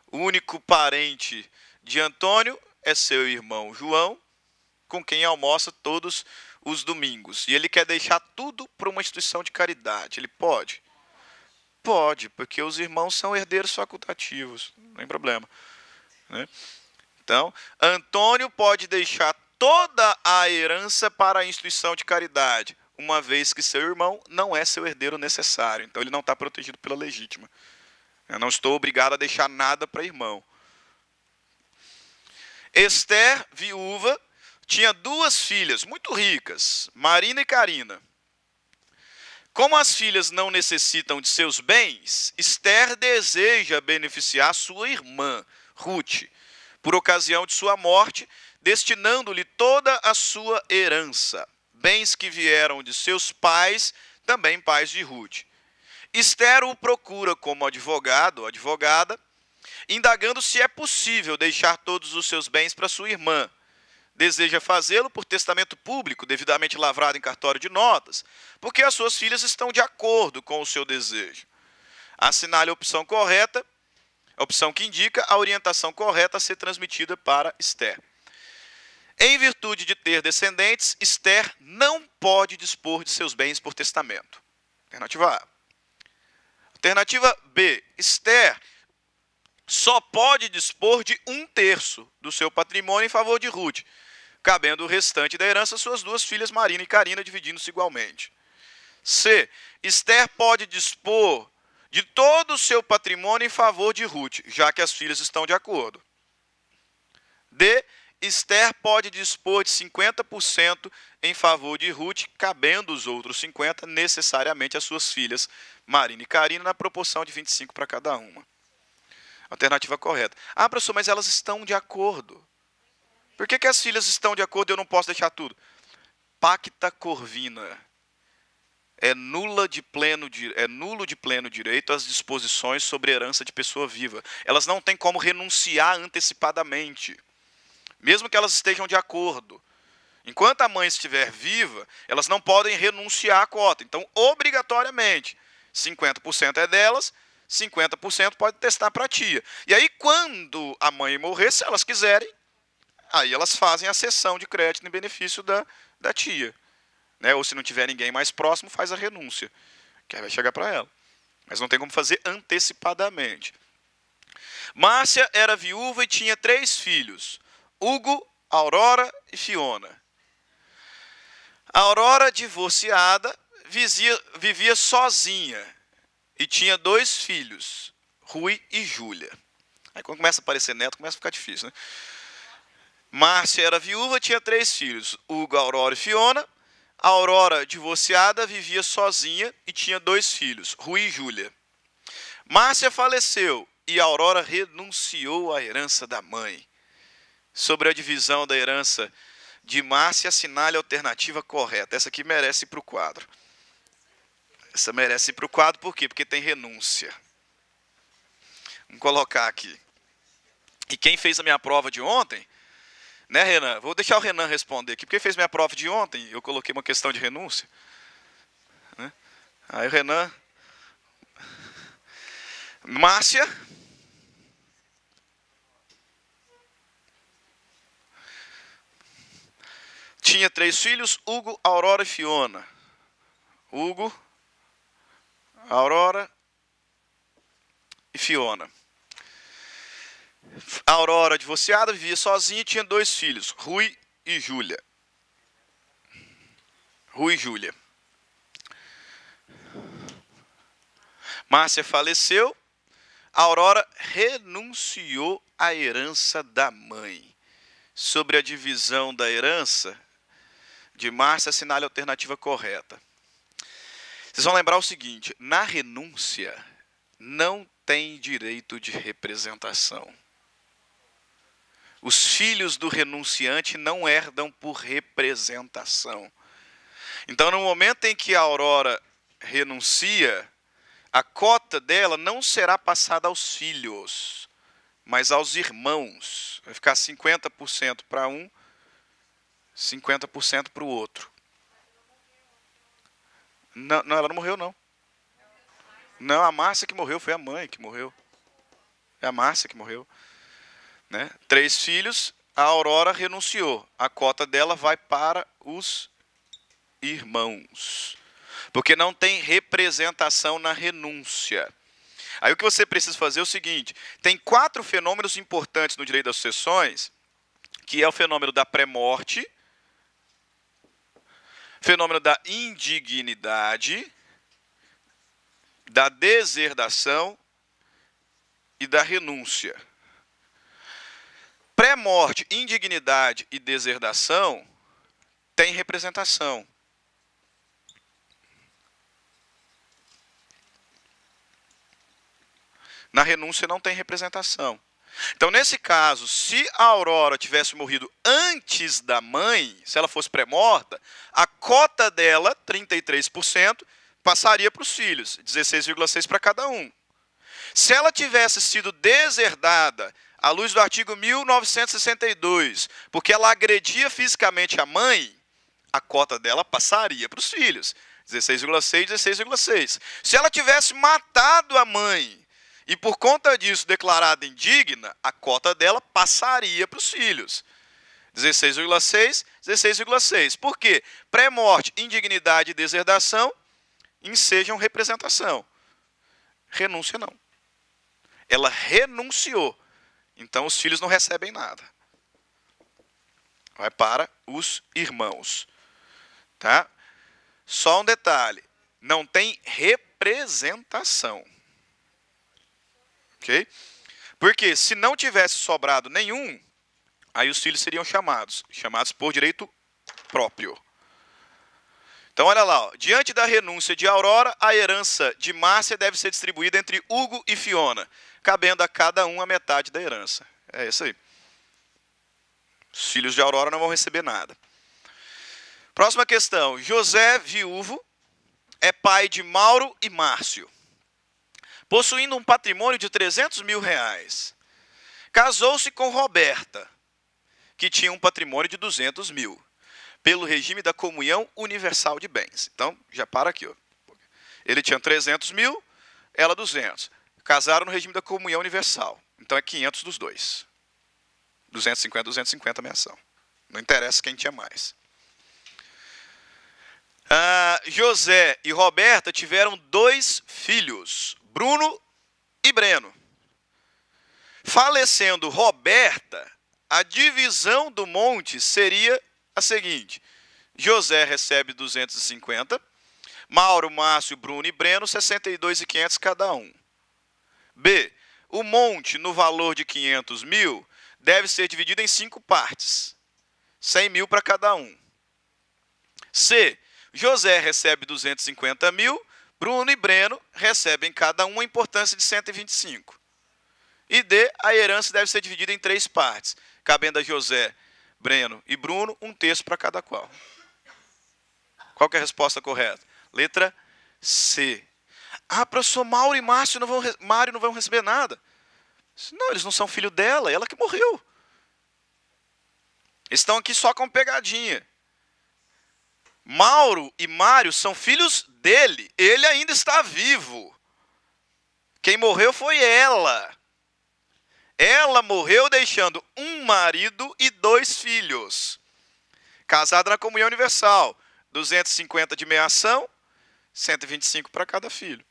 O único parente de Antônio é seu irmão João, com quem almoça todos os domingos. E ele quer deixar tudo para uma instituição de caridade. Ele pode? Pode, porque os irmãos são herdeiros facultativos. Não tem problema. Né? Então, Antônio pode deixar toda a herança para a instituição de caridade, uma vez que seu irmão não é seu herdeiro necessário. Então, ele não está protegido pela legítima. Eu não estou obrigado a deixar nada para irmão. Esther, viúva, tinha 2 filhas muito ricas, Marina e Carina. Como as filhas não necessitam de seus bens, Esther deseja beneficiar sua irmã, Ruth, por ocasião de sua morte, destinando-lhe toda a sua herança, bens que vieram de seus pais, também pais de Ruth. Esther o procura como advogado ou advogada, indagando se é possível deixar todos os seus bens para sua irmã. Deseja fazê-lo por testamento público, devidamente lavrado em cartório de notas, porque as suas filhas estão de acordo com o seu desejo. Assinale a opção correta, a opção que indica a orientação correta a ser transmitida para Esther. Em virtude de ter descendentes, Esther não pode dispor de seus bens por testamento. Alternativa A. Alternativa B. Esther só pode dispor de 1/3 do seu patrimônio em favor de Ruth, cabendo o restante da herança às suas duas filhas, Marina e Carina, dividindo-se igualmente. C. Esther pode dispor de todo o seu patrimônio em favor de Ruth, já que as filhas estão de acordo. D. Esther pode dispor de 50% em favor de Ruth, cabendo os outros 50% necessariamente às suas filhas, Marina e Carina, na proporção de 25 para cada uma. Alternativa correta. Ah, professor, mas elas estão de acordo. Por que as filhas estão de acordo e eu não posso deixar tudo? Pacta corvina. É nulo de pleno direito às disposições sobre herança de pessoa viva. Elas não têm como renunciar antecipadamente, mesmo que elas estejam de acordo. Enquanto a mãe estiver viva, elas não podem renunciar à cota. Então, obrigatoriamente, 50% é delas, 50% pode testar para a tia. E aí, quando a mãe morrer, se elas quiserem, aí elas fazem a cessão de crédito em benefício da tia. Né? Ou se não tiver ninguém mais próximo, faz a renúncia, que aí vai chegar para ela. Mas não tem como fazer antecipadamente. Márcia era viúva e tinha 3 filhos, Hugo, Aurora e Fiona. A Aurora, divorciada, vivia sozinha e tinha 2 filhos, Rui e Júlia. Aí quando começa a aparecer neto, começa a ficar difícil, né? Márcia era viúva, tinha 3 filhos, Hugo, Aurora e Fiona. A Aurora, divorciada, vivia sozinha e tinha 2 filhos, Rui e Júlia. Márcia faleceu e a Aurora renunciou à herança da mãe. Sobre a divisão da herança de Márcia, assinale a alternativa correta. Essa aqui merece ir para o quadro. Essa merece ir para o quadro por quê? Porque tem renúncia. Vamos colocar aqui. E quem fez a minha prova de ontem, né, Renan? Vou deixar o Renan responder aqui. Porque fez minha prova de ontem, eu coloquei uma questão de renúncia. Né? Aí o Renan... Márcia... tinha 3 filhos, Hugo, Aurora e Fiona. Hugo, Aurora e Fiona. A Aurora, divorciada, vivia sozinha e tinha 2 filhos, Rui e Júlia. Rui e Júlia. Márcia faleceu. A Aurora renunciou à herança da mãe. Sobre a divisão da herança de Márcia, assinale a alternativa correta. Vocês vão lembrar o seguinte, na renúncia não tem direito de representação. Os filhos do renunciante não herdam por representação. Então, no momento em que a Aurora renuncia, a cota dela não será passada aos filhos, mas aos irmãos. Vai ficar 50% para um, 50% para o outro. Não, ela não morreu, não. Não, a Márcia que morreu, foi a mãe que morreu. É a Márcia que morreu. Né? 3 filhos, a Aurora renunciou. A cota dela vai para os irmãos. Porque não tem representação na renúncia. Aí o que você precisa fazer é o seguinte, tem 4 fenômenos importantes no direito das sucessões, que é o fenômeno da pré-morte, fenômeno da indignidade, da deserdação e da renúncia. Pré-morte, indignidade e deserdação tem representação. Na renúncia não tem representação. Então, nesse caso, se a Aurora tivesse morrido antes da mãe, se ela fosse pré-morta, a cota dela, 33%, passaria para os filhos, 16,6% para cada um. Se ela tivesse sido deserdada, à luz do artigo 1962, porque ela agredia fisicamente a mãe, a cota dela passaria para os filhos, 16,6%, 16,6%. Se ela tivesse matado a mãe, e por conta disso declarada indigna, a cota dela passaria para os filhos. 16,6, 16,6. Por quê? Pré-morte, indignidade e deserdação. ensejam representação. Renúncia não. Ela renunciou. Então os filhos não recebem nada. Vai para os irmãos. Tá? Só um detalhe. Não tem representação. Ok? Porque se não tivesse sobrado nenhum, aí os filhos seriam chamados por direito próprio. Então, olha lá. Ó. Diante da renúncia de Aurora, a herança de Márcia deve ser distribuída entre Hugo e Fiona, cabendo a cada um a metade da herança. É isso aí. Os filhos de Aurora não vão receber nada. Próxima questão. José, viúvo, é pai de Mauro e Márcio, possuindo um patrimônio de 300 mil reais. Casou-se com Roberta, que tinha um patrimônio de 200 mil, pelo regime da comunhão universal de bens. Então, já para aqui. Ó. Ele tinha 300 mil, ela 200. Casaram no regime da comunhão universal. Então, é 500 dos dois. 250 a menção. Não interessa quem tinha mais. José e Roberta tiveram 2 filhos, Bruno e Breno. Falecendo Roberta, a divisão do monte seria a seguinte: José recebe 250, Mauro, Márcio, Bruno e Breno 62.500 cada um. B. O monte no valor de 500 mil deve ser dividido em 5 partes, 100 mil para cada um. C. José recebe 250 mil, Bruno e Breno recebem cada um a importância de 125. E D. A herança deve ser dividida em 3 partes, cabendo a José, Breno e Bruno 1/3 para cada qual. Qual que é a resposta correta? Letra C. Professor, Mauro e Márcio Mário não vão receber nada. Não, eles não são filho dela, ela que morreu. Estão aqui só com pegadinha. Mauro e Mário são filhos dele. Ele ainda está vivo. Quem morreu foi ela. Ela morreu deixando um marido e 2 filhos. Casada na comunhão universal. 250 de meação, 125 para cada filho.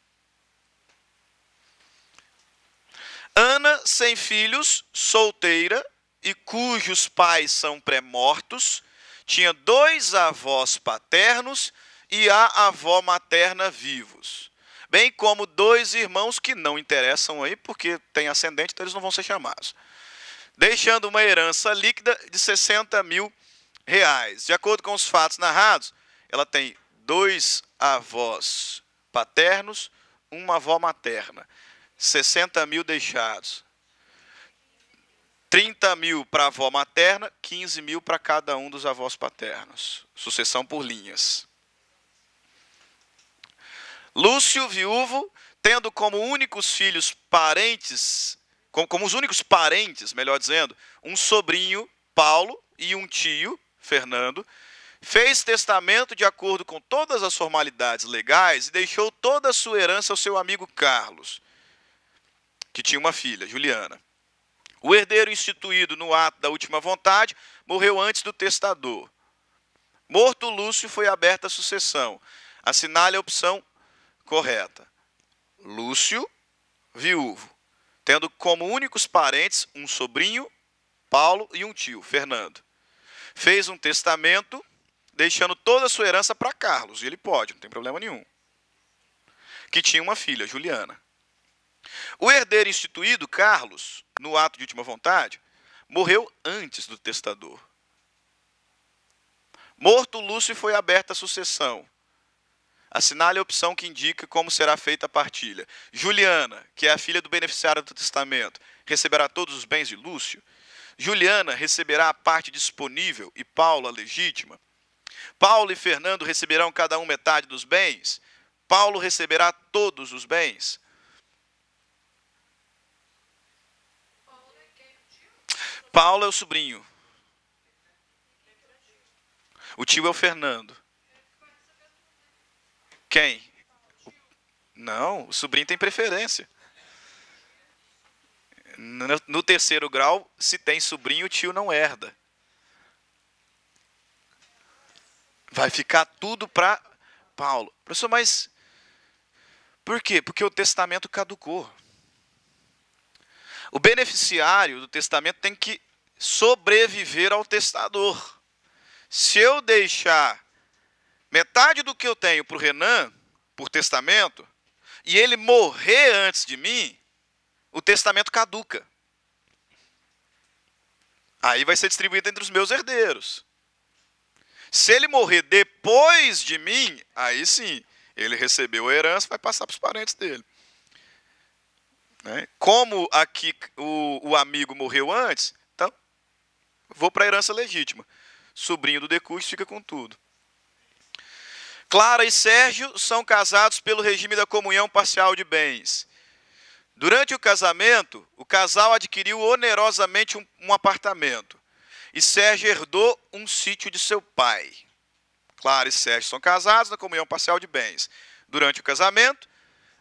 Ana, sem filhos, solteira, e cujos pais são pré-mortos, tinha 2 avós paternos e a avó materna vivos, bem como 2 irmãos que não interessam aí, porque tem ascendente, então eles não vão ser chamados, deixando uma herança líquida de 60 mil reais. De acordo com os fatos narrados, ela tem 2 avós paternos, uma avó materna, 60 mil deixados. 30 mil para a avó materna, 15 mil para cada um dos avós paternos. Sucessão por linhas. Lúcio, viúvo, tendo como únicos filhos parentes, como os únicos parentes, melhor dizendo, um sobrinho, Paulo, e um tio, Fernando, fez testamento de acordo com todas as formalidades legais e deixou toda a sua herança ao seu amigo Carlos, que tinha uma filha, Juliana. O herdeiro instituído no ato da última vontade morreu antes do testador. Morto Lúcio, foi aberta a sucessão. Assinale a opção correta. Lúcio, viúvo, tendo como únicos parentes um sobrinho, Paulo, e um tio, Fernando. Fez um testamento, deixando toda a sua herança para Carlos, e ele pode, não tem problema nenhum, que tinha uma filha, Juliana. O herdeiro instituído, Carlos, no ato de última vontade, morreu antes do testador. Morto Lúcio, foi aberta a sucessão. Assinale a opção que indica como será feita a partilha. Juliana, que é a filha do beneficiário do testamento, receberá todos os bens de Lúcio. Juliana receberá a parte disponível e Paulo a legítima. Paulo e Fernando receberão cada um metade dos bens. Paulo receberá todos os bens. Paulo é o sobrinho. O tio é o Fernando. Quem? Não, o sobrinho tem preferência. No terceiro grau, se tem sobrinho, o tio não herda. Vai ficar tudo para Paulo. Professor, mas Por quê? Porque o testamento caducou. O beneficiário do testamento tem que sobreviver ao testador. Se eu deixar metade do que eu tenho para o Renan, por testamento, e ele morrer antes de mim, o testamento caduca. Aí vai ser distribuído entre os meus herdeiros. Se ele morrer depois de mim, aí sim, ele recebeu a herança, vai passar para os parentes dele. Como aqui o amigo morreu antes, então vou para a herança legítima. Sobrinho do decúbito fica com tudo. Clara e Sérgio são casados pelo regime da comunhão parcial de bens. Durante o casamento, o casal adquiriu onerosamente um apartamento. E Sérgio herdou um sítio de seu pai. Clara e Sérgio são casados na comunhão parcial de bens. Durante o casamento,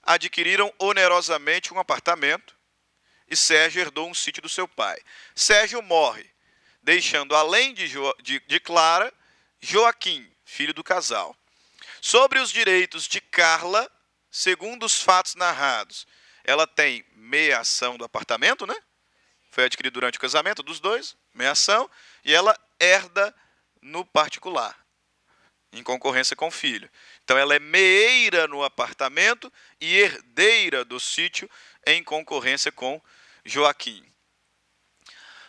adquiriram onerosamente um apartamento. E Sérgio herdou um sítio do seu pai. Sérgio morre, deixando, além de Clara, Joaquim, filho do casal. Sobre os direitos de Carla, segundo os fatos narrados, ela tem meia ação do apartamento, né? Foi adquirido durante o casamento dos dois, meia ação, e ela herda no particular, em concorrência com o filho. Então ela é meeira no apartamento e herdeira do sítio em concorrência com Joaquim.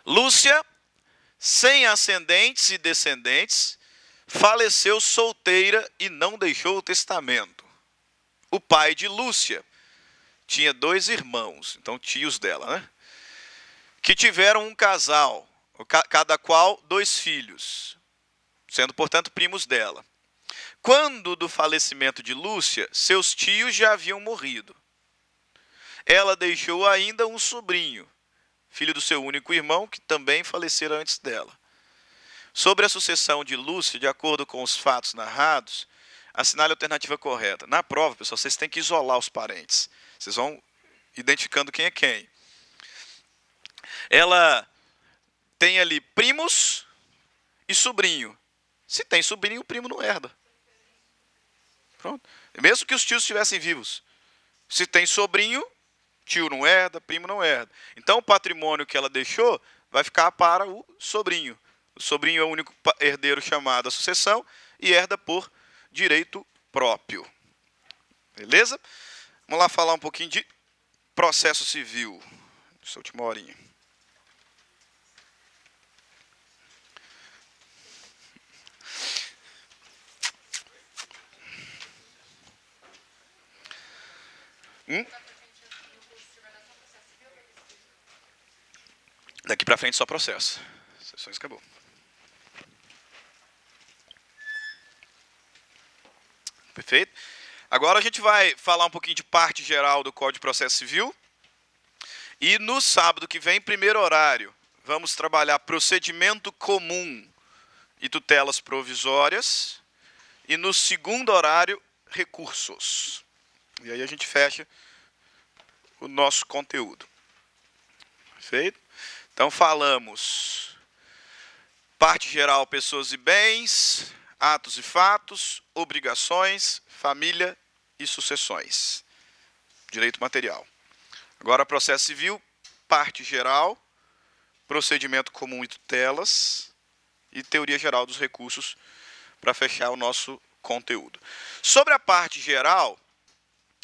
Lúcia, sem ascendentes e descendentes, faleceu solteira e não deixou o testamento. O pai de Lúcia tinha 2 irmãos, então tios dela, né? Que tiveram um casal, cada qual 2 filhos, sendo, portanto, primos dela. Quando do falecimento de Lúcia, seus tios já haviam morrido. Ela deixou ainda um sobrinho, filho do seu único irmão, que também falecera antes dela. Sobre a sucessão de Lúcia, de acordo com os fatos narrados, assinale a alternativa correta. Na prova, pessoal, vocês têm que isolar os parentes. Vocês vão identificando quem é quem. Ela tem ali primos e sobrinho. Se tem sobrinho, o primo não herda. Pronto. Mesmo que os tios estivessem vivos. Se tem sobrinho, tio não herda, primo não herda. Então, o patrimônio que ela deixou vai ficar para o sobrinho. O sobrinho é o único herdeiro chamado à sucessão e herda por direito próprio. Beleza? Vamos lá falar um pouquinho de processo civil. Essa última horinha. Daqui para frente só processo. Sessões acabou. Perfeito? Agora a gente vai falar um pouquinho de parte geral do Código de Processo Civil. E no sábado que vem, primeiro horário, vamos trabalhar procedimento comum e tutelas provisórias. E no segundo horário, recursos. E aí a gente fecha o nosso conteúdo. Perfeito? Então falamos parte geral, pessoas e bens, atos e fatos, obrigações, família e sucessões. Direito material. Agora processo civil, parte geral, procedimento comum e tutelas e teoria geral dos recursos para fechar o nosso conteúdo. Sobre a parte geral,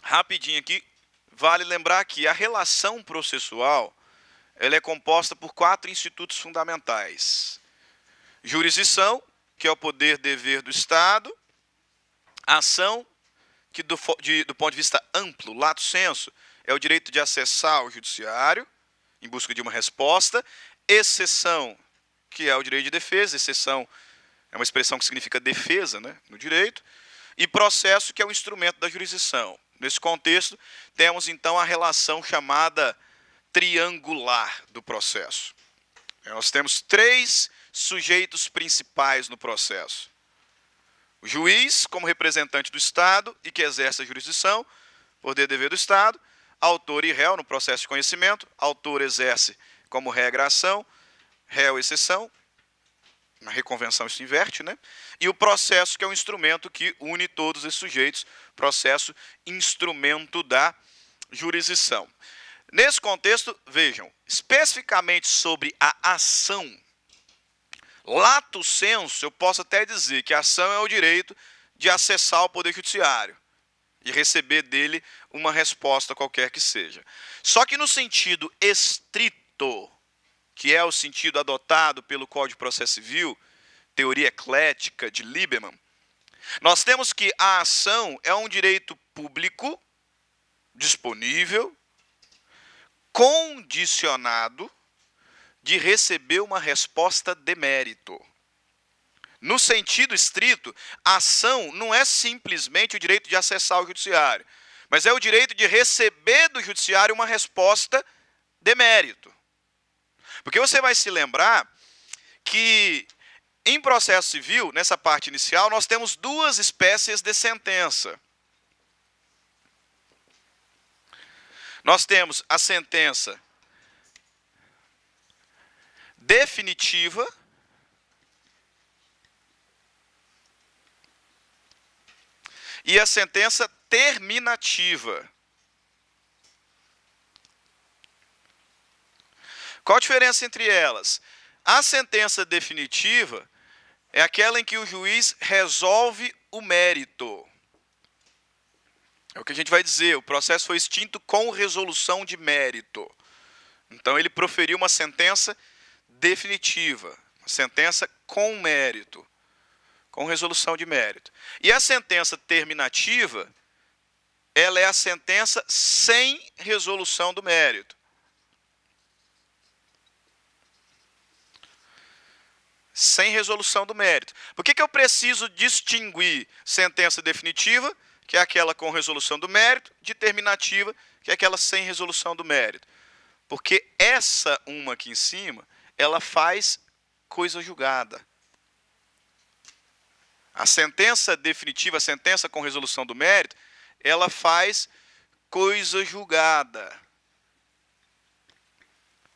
rapidinho aqui, vale lembrar que a relação processual ela é composta por 4 institutos fundamentais. Jurisdição, que é o poder dever do Estado. Ação, que do ponto de vista amplo, lato sensu, é o direito de acessar o judiciário em busca de uma resposta. Exceção, que é o direito de defesa. Exceção é uma expressão que significa defesa, né, no direito. E processo, que é o instrumento da jurisdição. Nesse contexto, temos então a relação chamada triangular do processo. Nós temos 3 sujeitos principais no processo. O juiz, como representante do Estado e que exerce a jurisdição, poder dever do Estado. Autor e réu no processo de conhecimento. Autor exerce como regra a ação, réu exceção. Na reconvenção isso inverte, né? E o processo, que é um instrumento que une todos esses sujeitos, processo, instrumento da jurisdição. Nesse contexto, vejam, especificamente sobre a ação, lato sensu, eu posso até dizer que a ação é o direito de acessar o Poder Judiciário e receber dele uma resposta qualquer que seja. Só que no sentido estrito, que é o sentido adotado pelo Código de Processo Civil, teoria eclética de Lieberman, nós temos que a ação é um direito público, disponível, condicionado de receber uma resposta de mérito. No sentido estrito, a ação não é simplesmente o direito de acessar o judiciário, mas é o direito de receber do judiciário uma resposta de mérito. Porque você vai se lembrar que em processo civil, nessa parte inicial, nós temos duas espécies de sentença. Nós temos a sentença definitiva e a sentença terminativa. Qual a diferença entre elas? A sentença definitiva é aquela em que o juiz resolve o mérito. É o que a gente vai dizer, o processo foi extinto com resolução de mérito. Então ele proferiu uma sentença definitiva, uma sentença com mérito, com resolução de mérito. E a sentença terminativa, ela é a sentença sem resolução do mérito. Sem resolução do mérito. Por que eu preciso distinguir sentença definitiva, que é aquela com resolução do mérito, de terminativa, que é aquela sem resolução do mérito? Porque essa uma aqui em cima, ela faz coisa julgada. A sentença definitiva, a sentença com resolução do mérito, ela faz coisa julgada.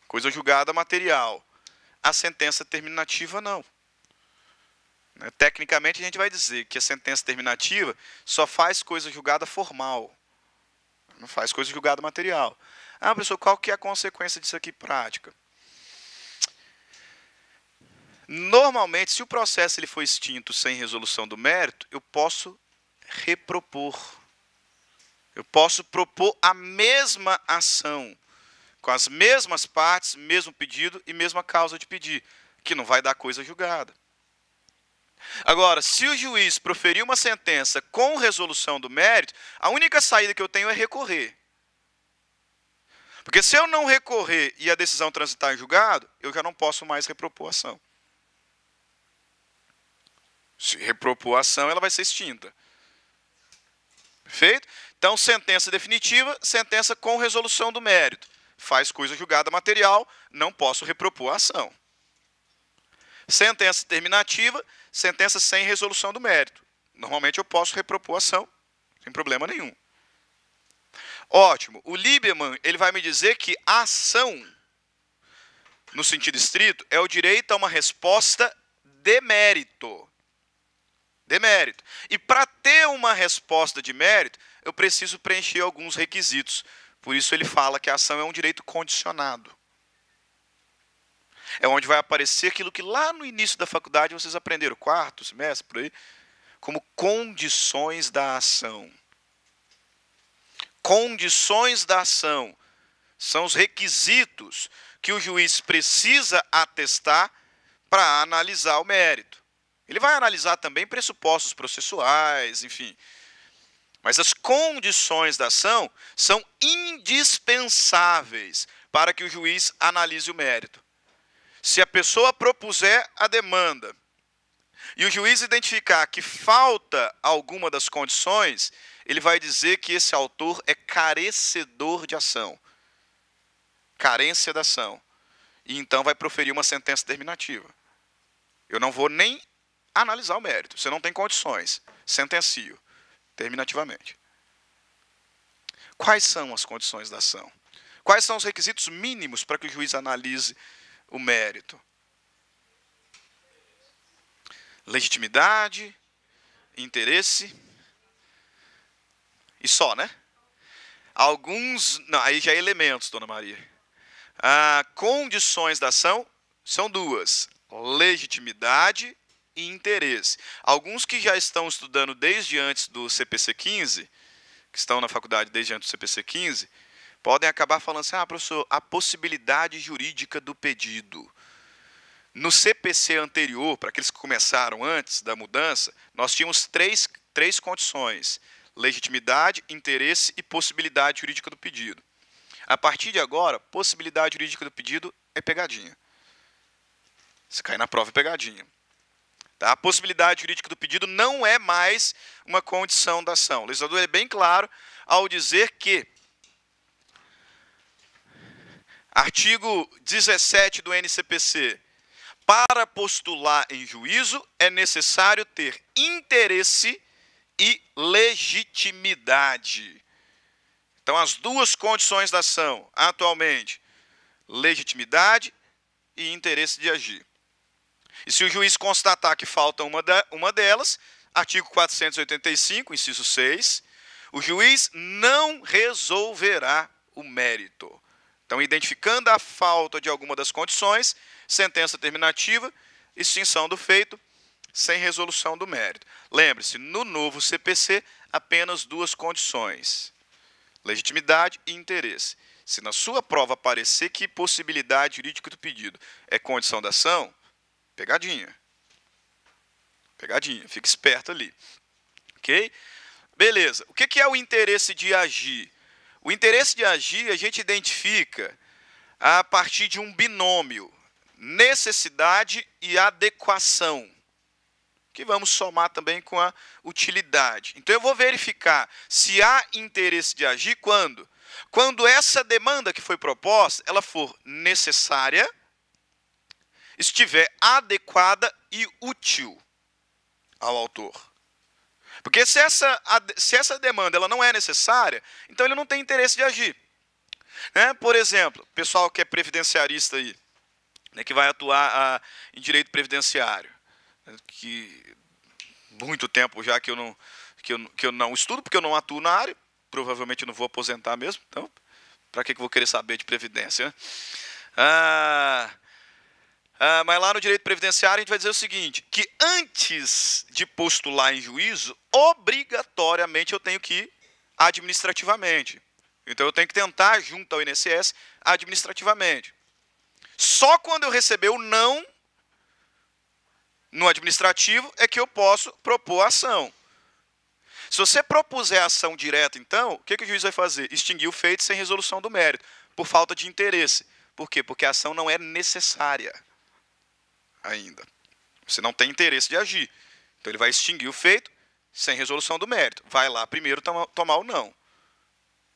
Coisa julgada material. A sentença terminativa não. Tecnicamente a gente vai dizer que a sentença terminativa só faz coisa julgada formal. Não faz coisa julgada material. Ah, professor, qual que é a consequência disso aqui prática? Normalmente, se o processo ele for extinto sem resolução do mérito, eu posso repropor. Eu posso propor a mesma ação, com as mesmas partes, mesmo pedido e mesma causa de pedir, que não vai dar coisa julgada. Agora, se o juiz proferir uma sentença com resolução do mérito, a única saída que eu tenho é recorrer. Porque se eu não recorrer e a decisão transitar em julgado, eu já não posso mais repropor a ação. Se repropor a ação, ela vai ser extinta. Perfeito? Então, sentença definitiva, sentença com resolução do mérito. Faz coisa julgada material, não posso repropor a ação. Sentença terminativa, sentença sem resolução do mérito. Normalmente eu posso repropor a ação, sem problema nenhum. Ótimo. O Lieberman, ele vai me dizer que a ação, no sentido estrito, é o direito a uma resposta de mérito. De mérito. E para ter uma resposta de mérito, eu preciso preencher alguns requisitos. Por isso ele fala que a ação é um direito condicionado. É onde vai aparecer aquilo que lá no início da faculdade vocês aprenderam, quarto semestre, por aí, como condições da ação. Condições da ação são os requisitos que o juiz precisa atestar para analisar o mérito. Ele vai analisar também pressupostos processuais, enfim. Mas as condições da ação são indispensáveis para que o juiz analise o mérito. Se a pessoa propuser a demanda e o juiz identificar que falta alguma das condições, ele vai dizer que esse autor é carecedor de ação. Carência da ação. E então vai proferir uma sentença terminativa. Eu não vou nem analisar o mérito. Você não tem condições. Sentencio. Terminativamente. Quais são as condições da ação? Quais são os requisitos mínimos para que o juiz analise o mérito? Legitimidade, interesse e só, né? Alguns, não, aí já é elementos, dona Maria. Condições da ação são duas: legitimidade e interesse. Alguns que já estão estudando desde antes do CPC 15, que estão na faculdade desde antes do CPC 15, podem acabar falando assim: professor, a possibilidade jurídica do pedido. No CPC anterior, para aqueles que começaram antes da mudança, nós tínhamos três condições: legitimidade, interesse e possibilidade jurídica do pedido. A partir de agora, possibilidade jurídica do pedido é pegadinha. Se cair na prova é pegadinha. Tá? A possibilidade jurídica do pedido não é mais uma condição da ação. O legislador é bem claro ao dizer que artigo 17 do NCPC, para postular em juízo é necessário ter interesse e legitimidade. Então, as duas condições da ação, atualmente, legitimidade e interesse de agir. E se o juiz constatar que falta uma delas, artigo 485, inciso 6, o juiz não resolverá o mérito. Então, identificando a falta de alguma das condições, sentença terminativa, extinção do feito, sem resolução do mérito. Lembre-se, no novo CPC, apenas duas condições: legitimidade e interesse. Se na sua prova aparecer que possibilidade jurídica do pedido é condição da ação, pegadinha. Pegadinha, fica esperto ali. Ok? Beleza. O que é o interesse de agir? O interesse de agir a gente identifica a partir de um binômio: necessidade e adequação, que vamos somar também com a utilidade. Então, eu vou verificar se há interesse de agir quando? Quando essa demanda que foi proposta, ela for necessária, estiver adequada e útil ao autor. Porque se essa demanda ela não é necessária, então ele não tem interesse de agir. Né? Por exemplo, pessoal que é previdenciarista aí, né, que vai atuar em direito previdenciário, que muito tempo já que eu não estudo, porque eu não atuo na área, provavelmente eu não vou aposentar mesmo, então, para que eu vou querer saber de previdência? Né? Mas lá no direito previdenciário a gente vai dizer o seguinte, que antes de postular em juízo, obrigatoriamente eu tenho que ir administrativamente. Então eu tenho que tentar junto ao INSS administrativamente. Só quando eu receber o não no administrativo é que eu posso propor a ação. Se você propuser a ação direta, então, o que o juiz vai fazer? Extinguir o feito sem resolução do mérito, por falta de interesse. Por quê? Porque a ação não é necessária ainda. Você não tem interesse de agir. Então ele vai extinguir o feito sem resolução do mérito. Vai lá primeiro tomar o não.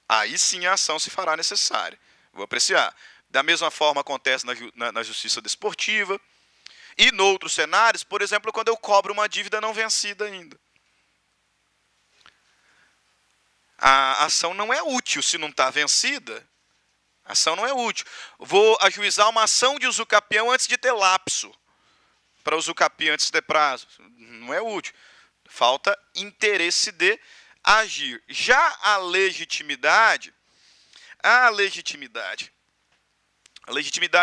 Aí sim a ação se fará necessária. Vou apreciar. Da mesma forma acontece na justiça desportiva. E em outros cenários, por exemplo, quando eu cobro uma dívida não vencida ainda. A ação não é útil se não está vencida. A ação não é útil. Vou ajuizar uma ação de usucapião antes de ter lapso. Para usucapião antes de ter prazo. Não é útil. Falta interesse de agir. Já a legitimidade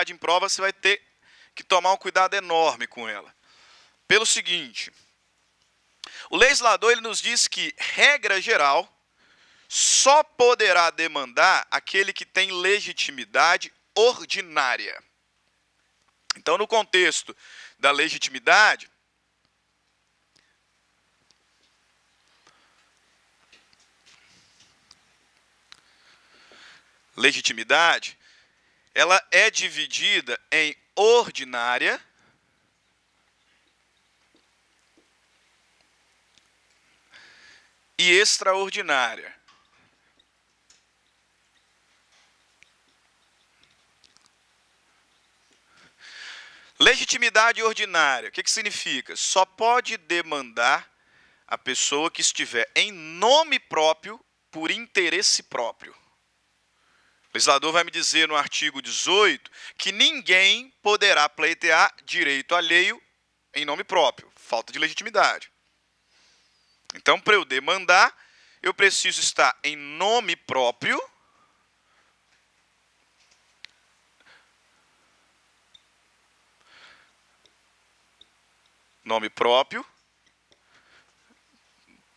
em prova você vai ter que tomar um cuidado enorme com ela. Pelo seguinte, o legislador ele nos diz que, regra geral, só poderá demandar aquele que tem legitimidade ordinária. Então, no contexto da legitimidade, ela é dividida em ordinária e extraordinária. Legitimidade ordinária, o que significa? Só pode demandar a pessoa que estiver em nome próprio por interesse próprio. O legislador vai me dizer no artigo 18 que ninguém poderá pleitear direito alheio em nome próprio, falta de legitimidade. Então, para eu demandar, eu preciso estar em nome próprio,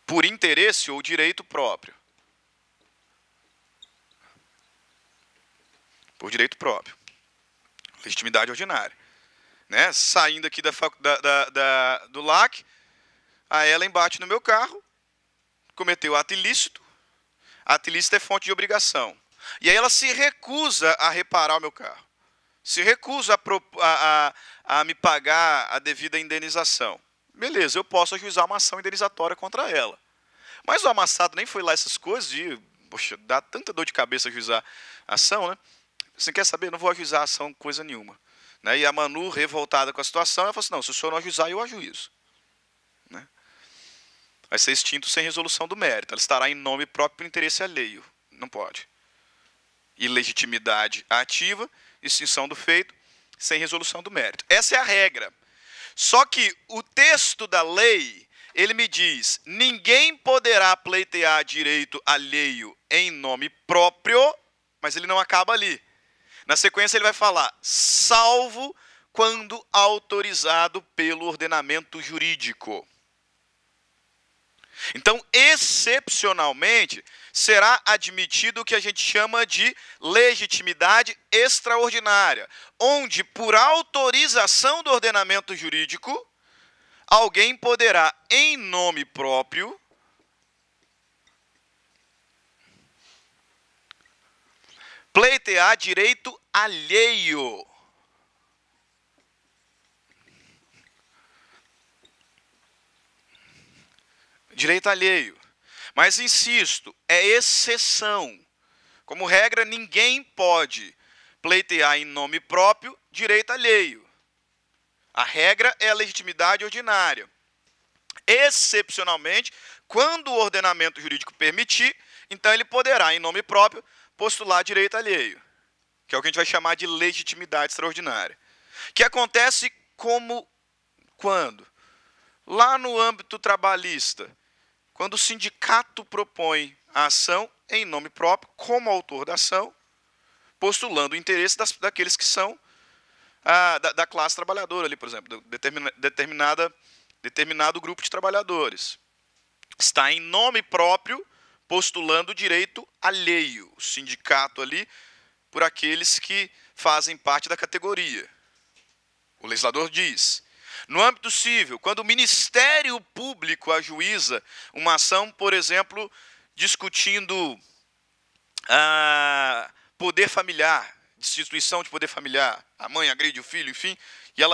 por interesse ou direito próprio. Por direito próprio. Legitimidade ordinária. Né? Saindo aqui do LAC, a Ellen bate no meu carro, cometeu ato ilícito. Ato ilícito é fonte de obrigação. E aí ela se recusa a reparar o meu carro. Se recusa a me pagar a devida indenização. Beleza, eu posso ajuizar uma ação indenizatória contra ela. Mas o amassado nem foi lá essas coisas de... Poxa, dá tanta dor de cabeça ajuizar a ação, né? Você quer saber? Não vou ajuizar a ação coisa nenhuma. Né? E a Manu, revoltada com a situação, ela falou assim, não, se o senhor não ajuizar, eu ajuizo. Né? Vai ser extinto sem resolução do mérito. Ela estará em nome próprio por interesse alheio. Não pode. Ilegitimidade ativa, extinção do feito, sem resolução do mérito. Essa é a regra. Só que o texto da lei, ele me diz, ninguém poderá pleitear direito alheio em nome próprio, mas ele não acaba ali. Na sequência ele vai falar, salvo quando autorizado pelo ordenamento jurídico. Então, excepcionalmente, será admitido o que a gente chama de legitimidade extraordinária, onde, por autorização do ordenamento jurídico, alguém poderá, em nome próprio, pleitear direito alheio. Direito alheio. Mas, insisto, é exceção. Como regra, ninguém pode pleitear em nome próprio direito alheio. A regra é a legitimidade ordinária. Excepcionalmente, quando o ordenamento jurídico permitir, então ele poderá, em nome próprio, postular direito alheio, que é o que a gente vai chamar de legitimidade extraordinária. Que acontece como quando? Lá no âmbito trabalhista, quando o sindicato propõe a ação em nome próprio, como autor da ação, postulando o interesse daqueles que são da classe trabalhadora, ali, por exemplo, determinado grupo de trabalhadores. Está em nome próprio, postulando o direito alheio, o sindicato ali, por aqueles que fazem parte da categoria. O legislador diz, no âmbito civil, quando o Ministério Público ajuiza uma ação, por exemplo, discutindo poder familiar, destituição de poder familiar, a mãe agride o filho, enfim,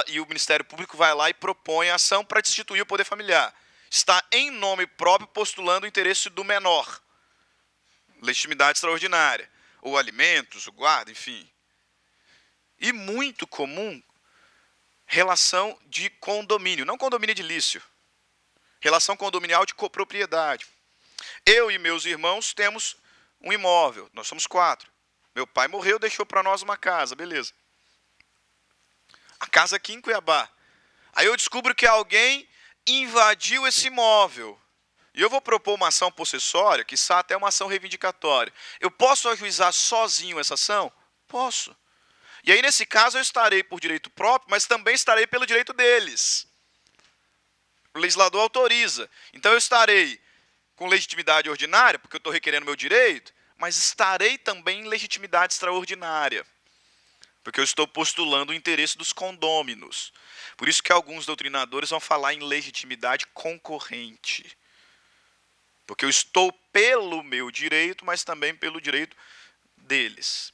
e o Ministério Público vai lá e propõe a ação para destituir o poder familiar. Está em nome próprio postulando o interesse do menor. Legitimidade extraordinária. Ou alimentos, ou guarda, enfim. E muito comum, relação de condomínio. Não condomínio edilício. Relação condominial de copropriedade. Eu e meus irmãos temos um imóvel. Nós somos 4. Meu pai morreu, deixou para nós uma casa. Beleza. A casa aqui em Cuiabá. Aí eu descubro que alguém invadiu esse imóvel. E eu vou propor uma ação possessória, que está até uma ação reivindicatória. Eu posso ajuizar sozinho essa ação? Posso. E aí, nesse caso, eu estarei por direito próprio, mas também estarei pelo direito deles. O legislador autoriza. Então, eu estarei com legitimidade ordinária, porque eu estou requerendo meu direito, mas estarei também em legitimidade extraordinária, porque eu estou postulando o interesse dos condôminos. Por isso que alguns doutrinadores vão falar em legitimidade concorrente. Porque eu estou pelo meu direito, mas também pelo direito deles.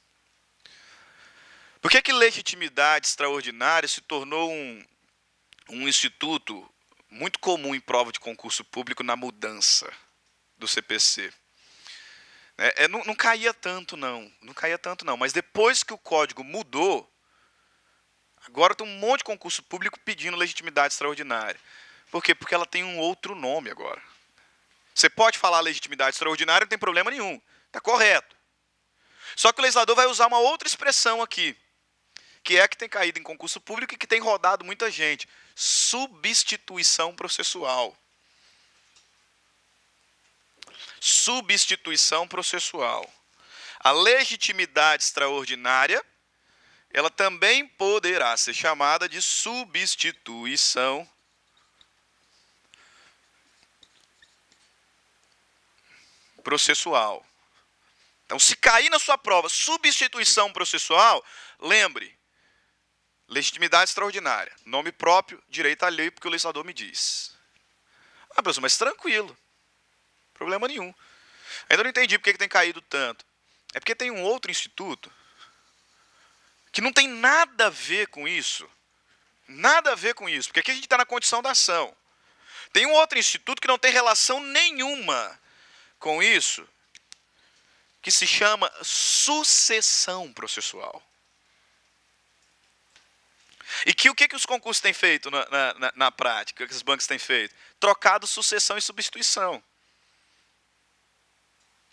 Por que legitimidade extraordinária se tornou um instituto muito comum em prova de concurso público na mudança do CPC? Não caía tanto, não. Não caía tanto, não. Mas depois que o código mudou, agora tem um monte de concurso público pedindo legitimidade extraordinária. Por quê? Porque ela tem um outro nome agora. Você pode falar legitimidade extraordinária, não tem problema nenhum. Está correto. Só que o legislador vai usar uma outra expressão aqui, que é que tem caído em concurso público e que tem rodado muita gente. Substituição processual. Substituição processual. A legitimidade extraordinária, ela também poderá ser chamada de substituição processual. Então, se cair na sua prova substituição processual, lembre, legitimidade extraordinária, nome próprio, direito alheio, porque o legislador me diz. Ah, professor, mas tranquilo, problema nenhum. Ainda não entendi por que tem caído tanto. É porque tem um outro instituto que não tem nada a ver com isso. Nada a ver com isso, porque aqui a gente está na condição da ação. Tem um outro instituto que não tem relação nenhuma com isso, que se chama sucessão processual. E que o que os concursos têm feito na prática, o que os bancos têm feito? Trocado sucessão e substituição.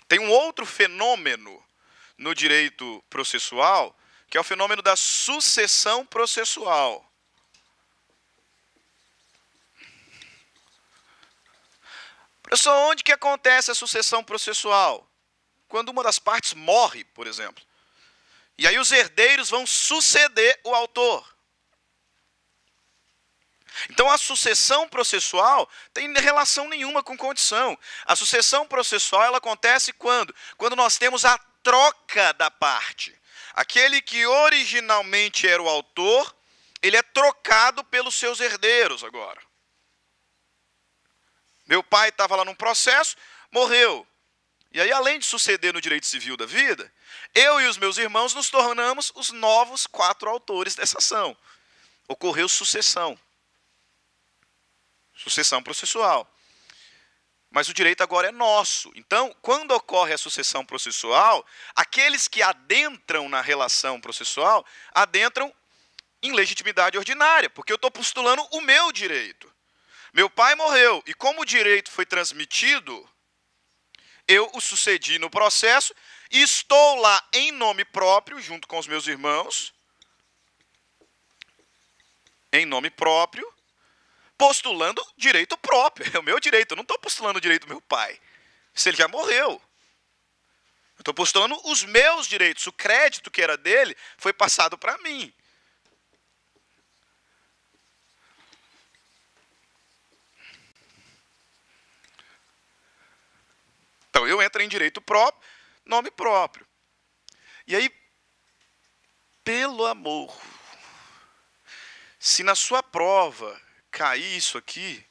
Tem um outro fenômeno no direito processual, que é o fenômeno da sucessão processual. Professor, onde que acontece a sucessão processual? Quando uma das partes morre, por exemplo. E aí os herdeiros vão suceder o autor. Então a sucessão processual tem relação nenhuma com condição. A sucessão processual ela acontece quando? Quando nós temos a troca da parte. Aquele que originalmente era o autor, ele é trocado pelos seus herdeiros agora. Meu pai estava lá num processo, morreu. E aí, além de suceder no direito civil da vida, eu e os meus irmãos nos tornamos os novos 4 autores dessa ação. Ocorreu sucessão. Sucessão processual. Mas o direito agora é nosso. Então, quando ocorre a sucessão processual, aqueles que adentram na relação processual, adentram em legitimidade ordinária, porque eu estou postulando o meu direito. Meu pai morreu, e como o direito foi transmitido, eu o sucedi no processo, e estou lá em nome próprio, junto com os meus irmãos, em nome próprio, postulando direito próprio. É o meu direito, eu não estou postulando o direito do meu pai. Se ele já morreu. Eu estou postulando os meus direitos. O crédito que era dele foi passado para mim. Então, eu entro em direito próprio, nome próprio. E aí, pelo amor, se na sua prova cair isso aqui,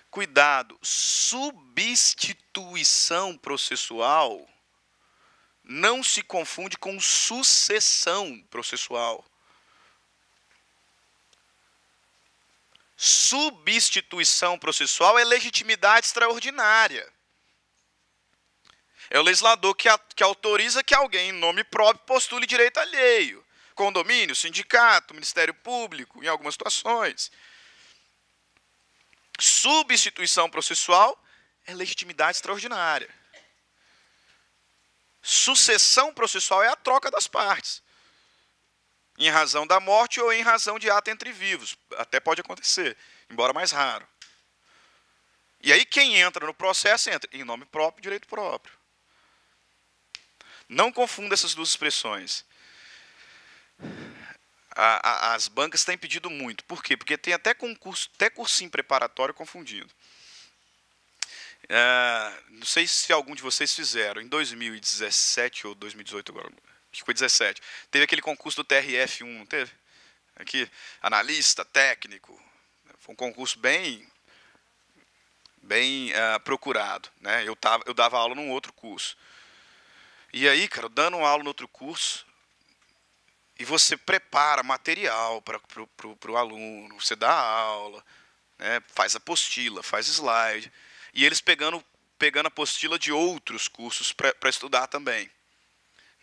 cuidado, substituição processual não se confunde com sucessão processual. Substituição processual é legitimidade extraordinária. É o legislador que autoriza que alguém, em nome próprio, postule direito alheio. Condomínio, sindicato, Ministério Público, em algumas situações. Substituição processual é legitimidade extraordinária. Sucessão processual é a troca das partes. Em razão da morte ou em razão de ato entre vivos. Até pode acontecer, embora mais raro. E aí quem entra no processo entra em nome próprio, direito próprio. Não confunda essas duas expressões. As bancas têm pedido muito. Por quê? Porque tem até concurso, até cursinho preparatório confundindo. Não sei se algum de vocês fizeram. Em 2017 ou 2018, agora, acho que foi 17. Teve aquele concurso do TRF1, não teve? Aqui, analista, técnico. Foi um concurso bem procurado. Né? Eu dava aula num outro curso. E aí, cara, dando uma aula no outro curso, e você prepara material para o aluno, você dá aula, né, faz apostila, faz slide, e eles pegando a apostila de outros cursos para estudar também.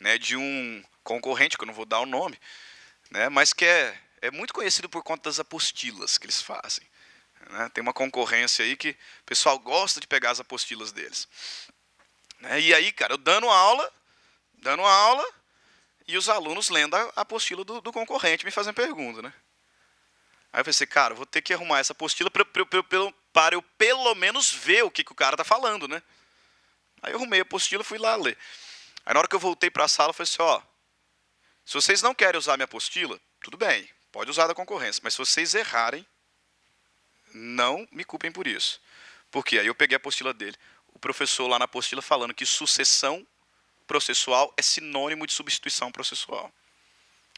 Né, de um concorrente, que eu não vou dar o nome, né, mas que é muito conhecido por conta das apostilas que eles fazem. Né, tem uma concorrência aí que o pessoal gosta de pegar as apostilas deles. Né, e aí, cara, eu dando aula, e os alunos lendo a apostila do concorrente me fazendo pergunta, né? Aí eu pensei, cara, vou ter que arrumar essa apostila para eu pelo menos ver o que o cara tá falando, né? Aí eu arrumei a apostila e fui lá ler. Aí na hora que eu voltei para a sala, eu falei assim, ó, se vocês não querem usar minha apostila, tudo bem, pode usar da concorrência, mas se vocês errarem, não me culpem por isso. Por quê? Aí eu peguei a apostila dele. O professor lá na apostila falando que sucessão processual é sinônimo de substituição processual.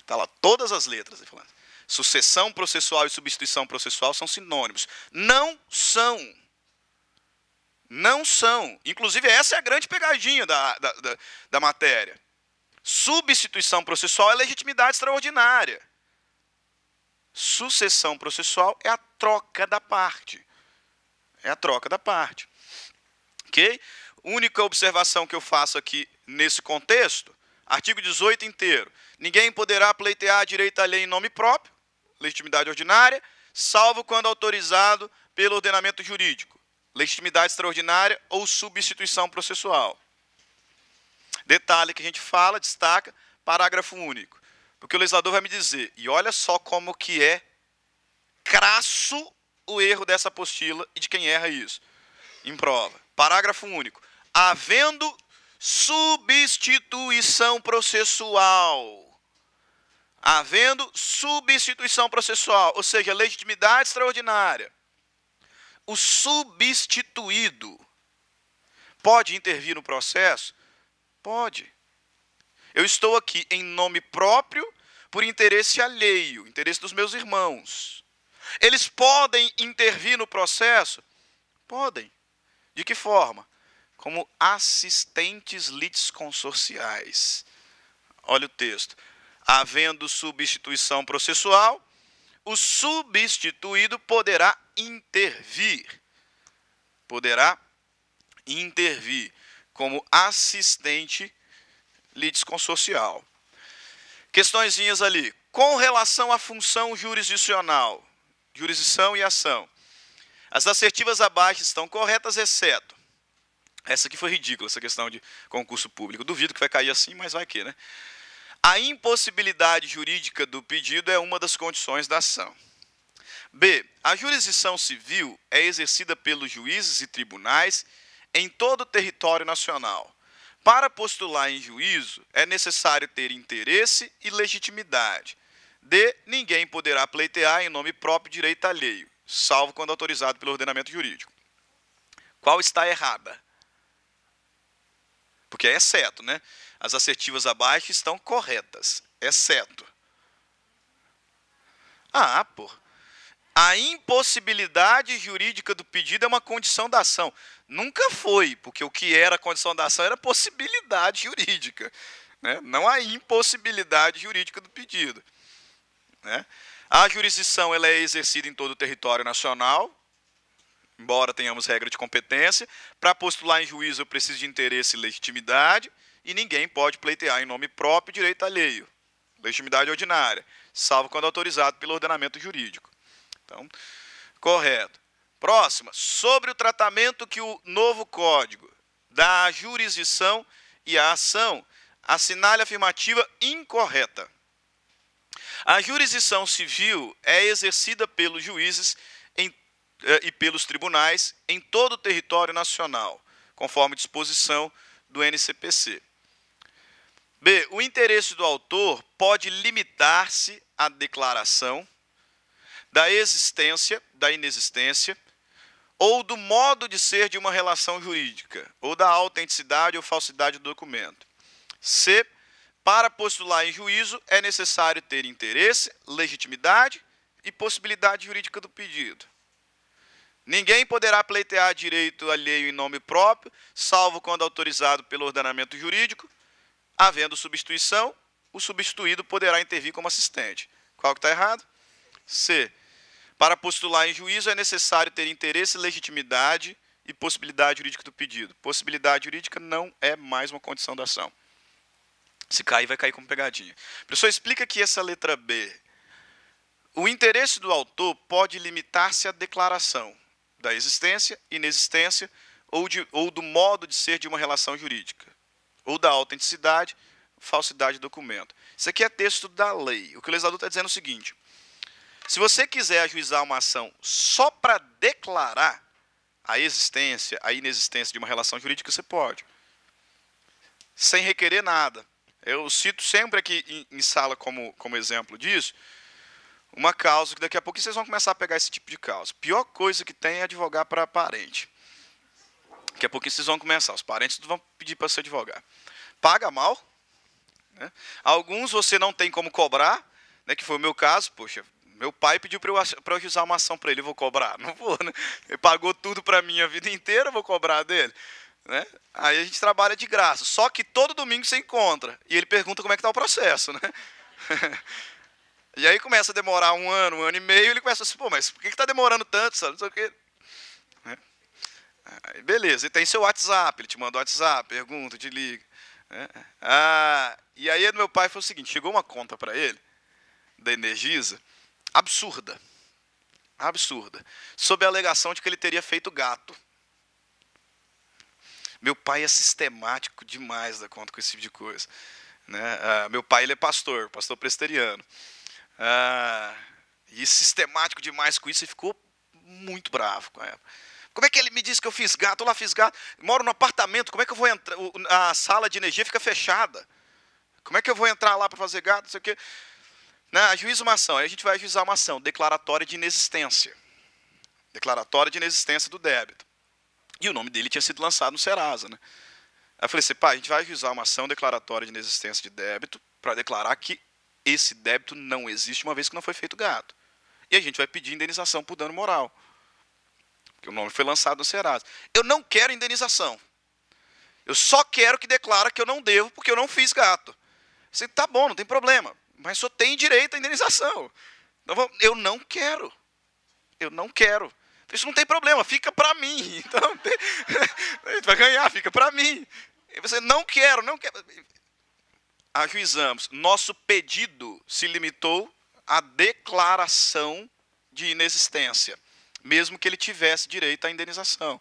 Está lá todas as letras. Falando. Sucessão processual e substituição processual são sinônimos. Não são. Não são. Inclusive, essa é a grande pegadinha da matéria. Substituição processual é legitimidade extraordinária. Sucessão processual é a troca da parte. É a troca da parte. Ok? Única observação que eu faço aqui nesse contexto, artigo 18 inteiro. Ninguém poderá pleitear direito à lei em nome próprio, legitimidade ordinária, salvo quando autorizado pelo ordenamento jurídico, legitimidade extraordinária ou substituição processual. Detalhe que a gente fala, destaca, parágrafo único. Porque o legislador vai me dizer, e olha só como que é crasso o erro dessa apostila e de quem erra isso. Em prova. Parágrafo único. Havendo substituição processual. Havendo substituição processual, ou seja, legitimidade extraordinária. O substituído pode intervir no processo? Pode. Eu estou aqui em nome próprio por interesse alheio, interesse dos meus irmãos. Eles podem intervir no processo? Podem. De que forma? Como assistentes litisconsorciais. Olha o texto. Havendo substituição processual, o substituído poderá intervir. Poderá intervir como assistente litisconsorcial. Questõezinhas ali. Com relação à função jurisdicional, jurisdição e ação, as assertivas abaixo estão corretas, exceto. Essa aqui foi ridícula, essa questão de concurso público. Duvido que vai cair assim, mas vai que, né? A impossibilidade jurídica do pedido é uma das condições da ação. B. A jurisdição civil é exercida pelos juízes e tribunais em todo o território nacional. Para postular em juízo, é necessário ter interesse e legitimidade. D. Ninguém poderá pleitear em nome próprio direito alheio, salvo quando autorizado pelo ordenamento jurídico. Qual está errada? Porque é exceto, né? As assertivas abaixo estão corretas, exceto. Ah, pô. A impossibilidade jurídica do pedido é uma condição da ação. Nunca foi, porque o que era a condição da ação era possibilidade jurídica, né? Não a impossibilidade jurídica do pedido. Né? A jurisdição ela é exercida em todo o território nacional, embora tenhamos regra de competência. Para postular em juízo eu preciso de interesse e legitimidade, e ninguém pode pleitear em nome próprio direito alheio, legitimidade ordinária, salvo quando autorizado pelo ordenamento jurídico. Então, correto. Próxima, sobre o tratamento que o novo código dá à jurisdição e à ação, assinale a afirmativa incorreta. A jurisdição civil é exercida pelos juízes e pelos tribunais em todo o território nacional, conforme disposição do NCPC. B. O interesse do autor pode limitar-se à declaração da existência, da inexistência, ou do modo de ser de uma relação jurídica, ou da autenticidade ou falsidade do documento. C. Para postular em juízo, é necessário ter interesse, legitimidade e possibilidade jurídica do pedido. Ninguém poderá pleitear direito alheio em nome próprio, salvo quando autorizado pelo ordenamento jurídico. Havendo substituição, o substituído poderá intervir como assistente. Qual que está errado? C. Para postular em juízo, é necessário ter interesse, legitimidade e possibilidade jurídica do pedido. Possibilidade jurídica não é mais uma condição da ação. Se cair, vai cair como pegadinha. Professor, explica aqui essa letra B. O interesse do autor pode limitar-se à declaração da existência, inexistência ou do modo de ser de uma relação jurídica, ou da autenticidade, falsidade do documento. Isso aqui é texto da lei. O que o legislador está dizendo é o seguinte: se você quiser ajuizar uma ação só para declarar a existência, a inexistência de uma relação jurídica, você pode, sem requerer nada. Eu cito sempre aqui em sala como exemplo disso, uma causa que daqui a pouco vocês vão começar a pegar esse tipo de causa. Pior coisa que tem é advogar para parente. Daqui a pouco vocês vão começar, os parentes vão pedir para você advogar. Paga mal, né? Alguns você não tem como cobrar, né, que foi o meu caso. Poxa, meu pai pediu para eu ajuizar uma ação para ele, eu vou cobrar? Não vou, né? Ele pagou tudo para mim a vida inteira, eu vou cobrar dele, né? Aí a gente trabalha de graça, só que todo domingo você encontra, e ele pergunta como é que está o processo, né? E aí começa a demorar um ano e meio, ele começa assim, pô, mas por que está demorando tanto, sabe? Não sei o quê. Aí, beleza, ele tem seu WhatsApp, ele te manda o WhatsApp, pergunta, te liga. E aí meu pai foi o seguinte, chegou uma conta para ele, da Energisa, absurda, sob a alegação de que ele teria feito gato. Meu pai é sistemático demais da conta com esse tipo de coisa, né? Meu pai ele é pastor presbiteriano, e sistemático demais com isso, e ficou muito bravo com a época. Como é que ele me disse que eu fiz gato? Eu lá fiz gato, moro no apartamento, como é que eu vou entrar? A sala de energia fica fechada. Como é que eu vou entrar lá para fazer gato? Não sei o quê. Ajuiza uma ação, aí a gente vai ajuizar uma ação declaratória de inexistência. Declaratória de inexistência do débito. E o nome dele tinha sido lançado no Serasa, né? Aí eu falei assim, pai, a gente vai ajuizar uma ação declaratória de inexistência de débito para declarar que esse débito não existe, uma vez que não foi feito gato. E a gente vai pedir indenização por dano moral. Porque o nome foi lançado no Serasa. Eu não quero indenização. Eu só quero que declara que eu não devo porque eu não fiz gato. Você, tá bom, não tem problema. Mas só tem direito à indenização. Então, eu não quero. Isso não tem problema, fica para mim. Então, a gente vai ganhar, fica para mim. E você, não quero. Ajuizamos. Nosso pedido se limitou à declaração de inexistência. Mesmo que ele tivesse direito à indenização.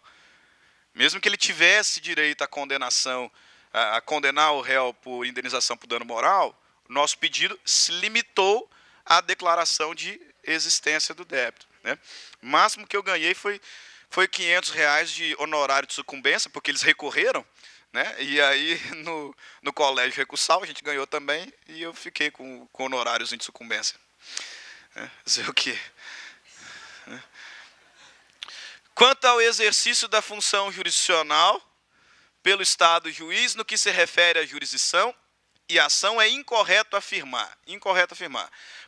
Mesmo que ele tivesse direito à condenação, a condenar o réu por indenização por dano moral, nosso pedido se limitou à declaração de existência do débito, né? O máximo que eu ganhei foi R$500 de honorário de sucumbência, porque eles recorreram, né? E aí no colégio recursal a gente ganhou também, e eu fiquei com honorários de sucumbência. Dizer o quê? Quanto ao exercício da função jurisdicional pelo Estado juiz, no que se refere à jurisdição e ação, é incorreto afirmar.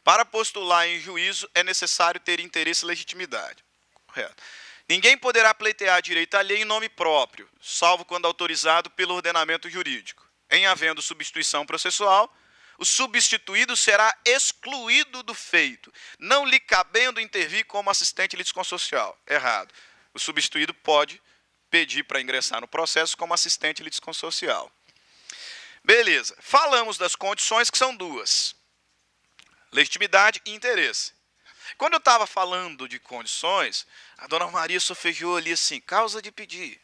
Para postular em juízo é necessário ter interesse e legitimidade. Correto. Ninguém poderá pleitear direito alheio em nome próprio, salvo quando autorizado pelo ordenamento jurídico. Em havendo substituição processual, o substituído será excluído do feito, não lhe cabendo intervir como assistente litisconsorcial. Errado. O substituído pode pedir para ingressar no processo como assistente litisconsorcial. Beleza. Falamos das condições, que são duas: legitimidade e interesse. Quando eu estava falando de condições, a dona Maria sofejou ali assim, causa de pedir.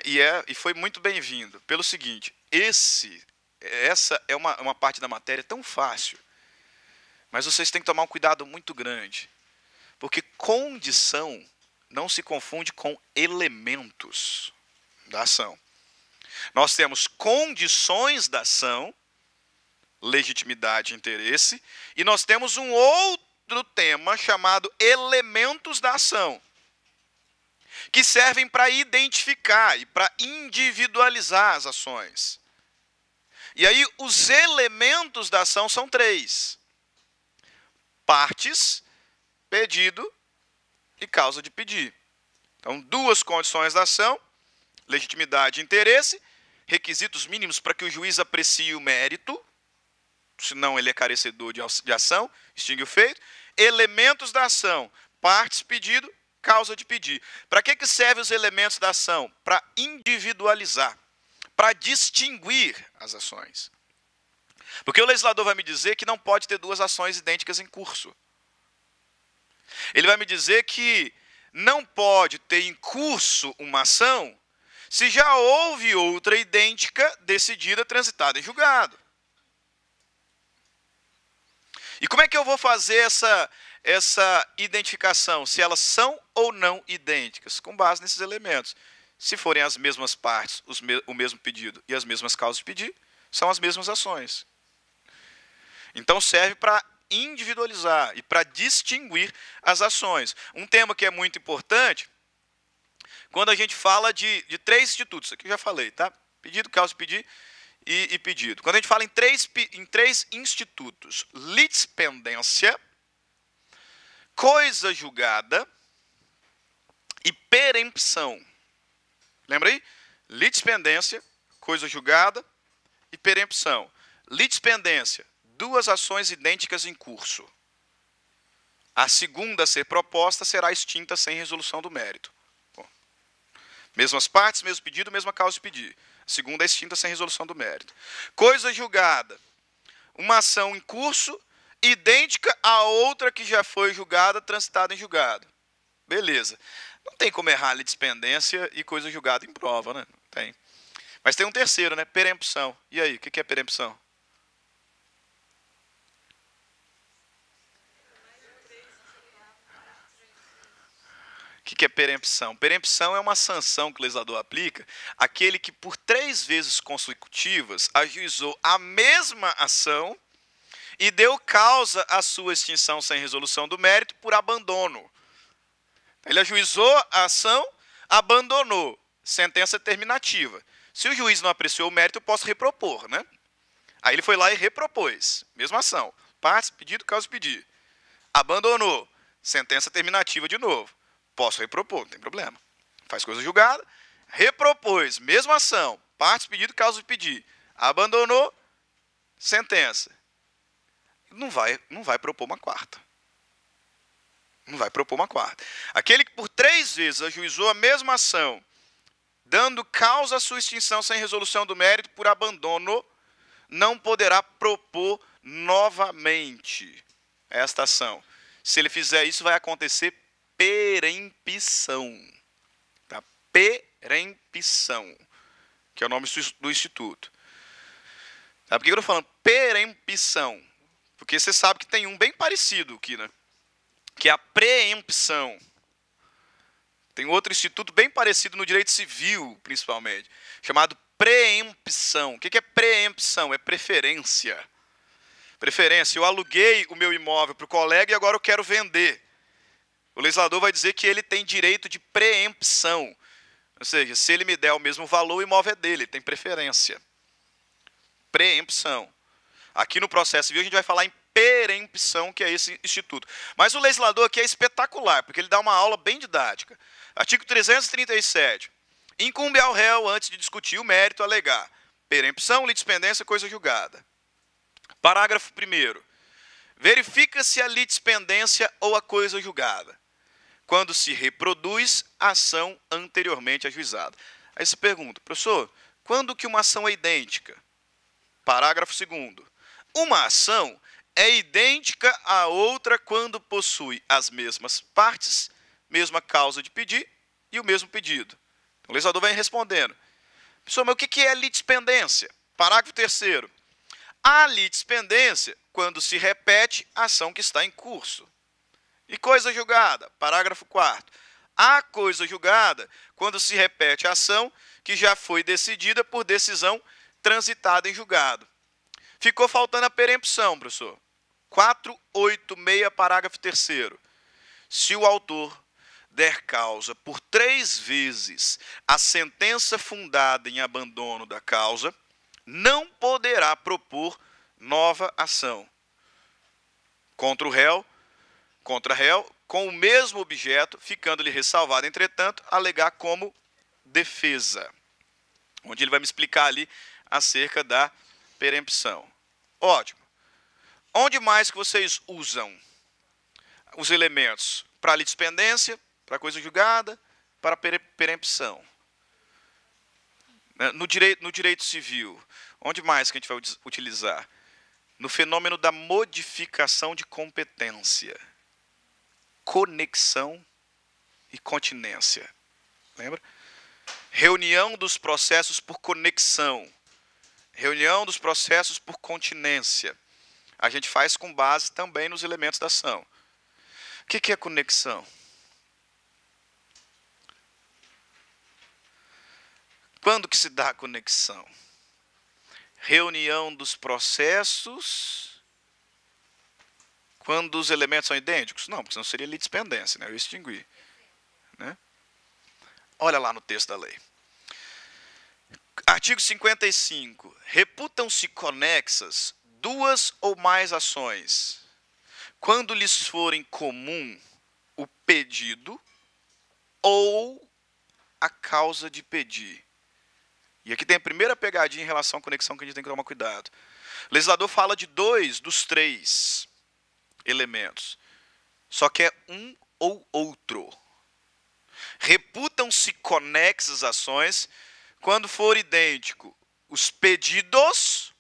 E foi muito bem-vindo. Pelo seguinte, essa é uma parte da matéria tão fácil, mas vocês têm que tomar um cuidado muito grande, porque condição não se confunde com elementos da ação. Nós temos condições da ação, legitimidade e interesse, e nós temos um outro tema chamado elementos da ação, que servem para identificar e para individualizar as ações. E aí os elementos da ação são 3: partes, pedido e causa de pedir. Então, 2 condições da ação: legitimidade e interesse, requisitos mínimos para que o juiz aprecie o mérito, senão ele é carecedor de ação, extingue o feito. Elementos da ação: partes, pedido, causa de pedir. Para que servem os elementos da ação? Para individualizar, para distinguir as ações. Porque o legislador vai me dizer que não pode ter 2 ações idênticas em curso. Ele vai me dizer que não pode ter em curso uma ação se já houve outra idêntica, decidida, transitada em julgado. E como é que eu vou fazer essa identificação? Se elas são ou não idênticas? Com base nesses elementos. Se forem as mesmas partes, o mesmo pedido e as mesmas causas de pedir, são as mesmas ações. Então serve para individualizar e para distinguir as ações. Um tema que é muito importante, quando a gente fala de três institutos, aqui eu já falei, tá? Pedido, causa de pedir e pedido. Quando a gente fala em três institutos, litispendência, coisa julgada e perempção. Lembra aí? Litispendência, coisa julgada e perempção. Litispendência, duas ações idênticas em curso. A segunda a ser proposta será extinta sem resolução do mérito. Bom, mesmas partes, mesmo pedido, mesma causa de pedir. A segunda é extinta sem resolução do mérito. Coisa julgada, uma ação em curso idêntica à outra que já foi julgada, transitada em julgado. Beleza. Não tem como errar litispendência e coisa julgada em prova, né? Não tem. Mas tem um terceiro, né? Perempção. E aí, o que é perempção? O que é perempção? Perempção é uma sanção que o legislador aplica àquele que, por 3 vezes consecutivas, ajuizou a mesma ação e deu causa à sua extinção sem resolução do mérito por abandono. Ele ajuizou a ação, abandonou. Sentença terminativa. Se o juiz não apreciou o mérito, eu posso repropor, né? Aí ele foi lá e repropôs. Mesma ação. Partes, pedido, causa, pedir. Abandonou. Sentença terminativa de novo. Posso repropor, não tem problema. Faz coisa julgada. Repropôs. Mesma ação. Partes, pedido, causa, pedir. Abandonou. Sentença. Não vai propor uma quarta. Não vai propor uma quarta. Aquele que por 3 vezes ajuizou a mesma ação, dando causa à sua extinção sem resolução do mérito por abandono, não poderá propor novamente esta ação. Se ele fizer isso, vai acontecer perempção. Tá? Perempção, que é o nome do instituto. Tá? Por que eu estou falando perempção? Porque você sabe que tem um bem parecido aqui, né? Que é a preempção. Tem outro instituto bem parecido no direito civil, principalmente, chamado preempção. O que é preempção? É preferência. Preferência. Eu aluguei o meu imóvel para o colega e agora eu quero vender. O legislador vai dizer que ele tem direito de preempção. Ou seja, se ele me der o mesmo valor, o imóvel é dele, ele tem preferência. Preempção. Aqui no processo civil a gente vai falar em perempção, que é esse instituto. Mas o legislador aqui é espetacular, porque ele dá uma aula bem didática. Artigo 337. Incumbe ao réu, antes de discutir o mérito, alegar perempção, litispendência, coisa julgada. Parágrafo 1º. Verifica-se a litispendência ou a coisa julgada, quando se reproduz a ação anteriormente ajuizada. Aí você pergunta, professor, quando que uma ação é idêntica? Parágrafo 2º. Uma ação é idêntica à outra quando possui as mesmas partes, mesma causa de pedir e o mesmo pedido. O legislador vai respondendo. Professor, mas o que é litispendência? Parágrafo 3º. A litispendência quando se repete a ação que está em curso. E coisa julgada? Parágrafo 4º. A coisa julgada quando se repete a ação que já foi decidida por decisão transitada em julgado. Ficou faltando a perempção, professor. 486, parágrafo 3º. Se o autor der causa por 3 vezes a sentença fundada em abandono da causa, não poderá propor nova ação contra réu, com o mesmo objeto, ficando-lhe ressalvado, entretanto, alegar como defesa. Onde ele vai me explicar ali acerca da perempção. Ótimo. Onde mais que vocês usam os elementos? Para litispendência, para coisa julgada, para perempção. No direito civil, onde mais que a gente vai utilizar? No fenômeno da modificação de competência. Conexão e continência. Lembra? Reunião dos processos por conexão. Reunião dos processos por continência. a gente faz com base também nos elementos da ação. O que é conexão? Quando que se dá a conexão? Reunião dos processos quando os elementos são idênticos? Não, porque senão seria litispendência, né? Eu extingui. Né? Olha lá no texto da lei. Artigo 55. Reputam-se conexas duas ou mais ações, quando lhes forem comum o pedido ou a causa de pedir. E aqui tem a primeira pegadinha em relação à conexão que a gente tem que tomar cuidado. O legislador fala de 2 dos 3 elementos. Só que é um ou outro. Reputam-se conexas ações quando for idêntico os pedidos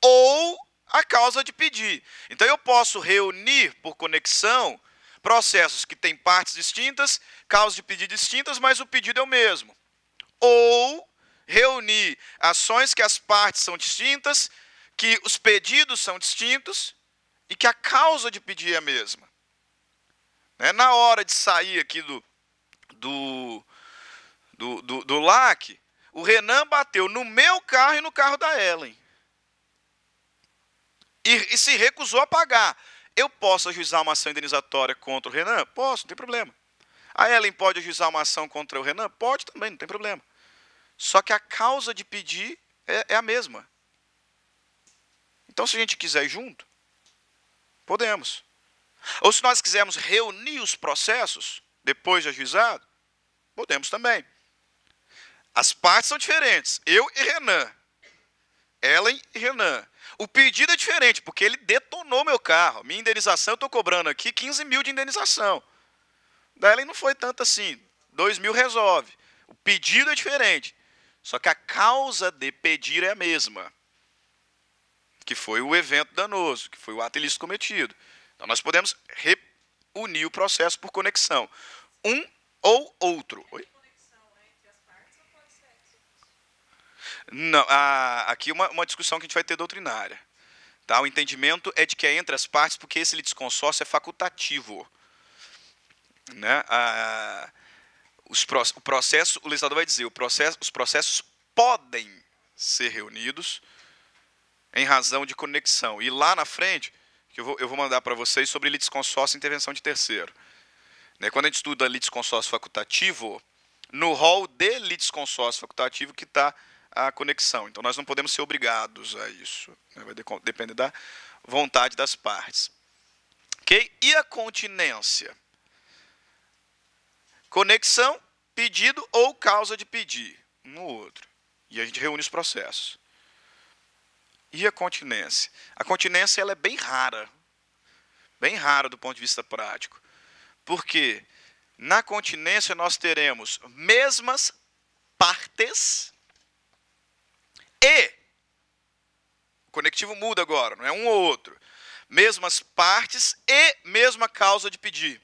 ou a causa de pedir. Então eu posso reunir por conexão processos que têm partes distintas, causas de pedir distintas, mas o pedido é o mesmo. Ou reunir ações que as partes são distintas, que os pedidos são distintos e que a causa de pedir é a mesma. Na hora de sair aqui do LAC, o Renan bateu no meu carro e no carro da Ellen. E se recusou a pagar. Eu posso ajuizar uma ação indenizatória contra o Renan? Posso, não tem problema. A Ellen pode ajuizar uma ação contra o Renan? Pode também, não tem problema. Só que a causa de pedir é a mesma. Então, se a gente quiser ir junto, podemos. Ou se nós quisermos reunir os processos, depois de ajuizado, podemos também. As partes são diferentes. Eu e Renan. Ellen e Renan. O pedido é diferente, porque ele detonou meu carro. Minha indenização, eu estou cobrando aqui 15 mil de indenização. Da Ellen não foi tanto assim. 2 mil resolve. O pedido é diferente. Só que a causa de pedir é a mesma. Que foi o evento danoso, que foi o ato ilícito cometido. Então nós podemos reunir o processo por conexão. Um ou outro. Oi? Não, aqui uma discussão que a gente vai ter doutrinária. Tá? O entendimento é de que é entre as partes, porque esse litisconsórcio é facultativo. Né? O legislador vai dizer, os processos podem ser reunidos em razão de conexão. E lá na frente, que eu vou mandar para vocês sobre litisconsórcio e intervenção de terceiro. Né? Quando a gente estuda litisconsórcio facultativo, no rol de litisconsórcio facultativo que está a conexão. Então, nós não podemos ser obrigados a isso. Né? Vai depender da vontade das partes. Okay? E a continência? Conexão, pedido ou causa de pedir. Um ou outro. E a gente reúne os processos. E a continência? A continência ela é bem rara. Bem rara do ponto de vista prático. Porque na continência nós teremos mesmas partes e o conectivo muda agora, não é um ou outro. Mesmas partes e mesma causa de pedir.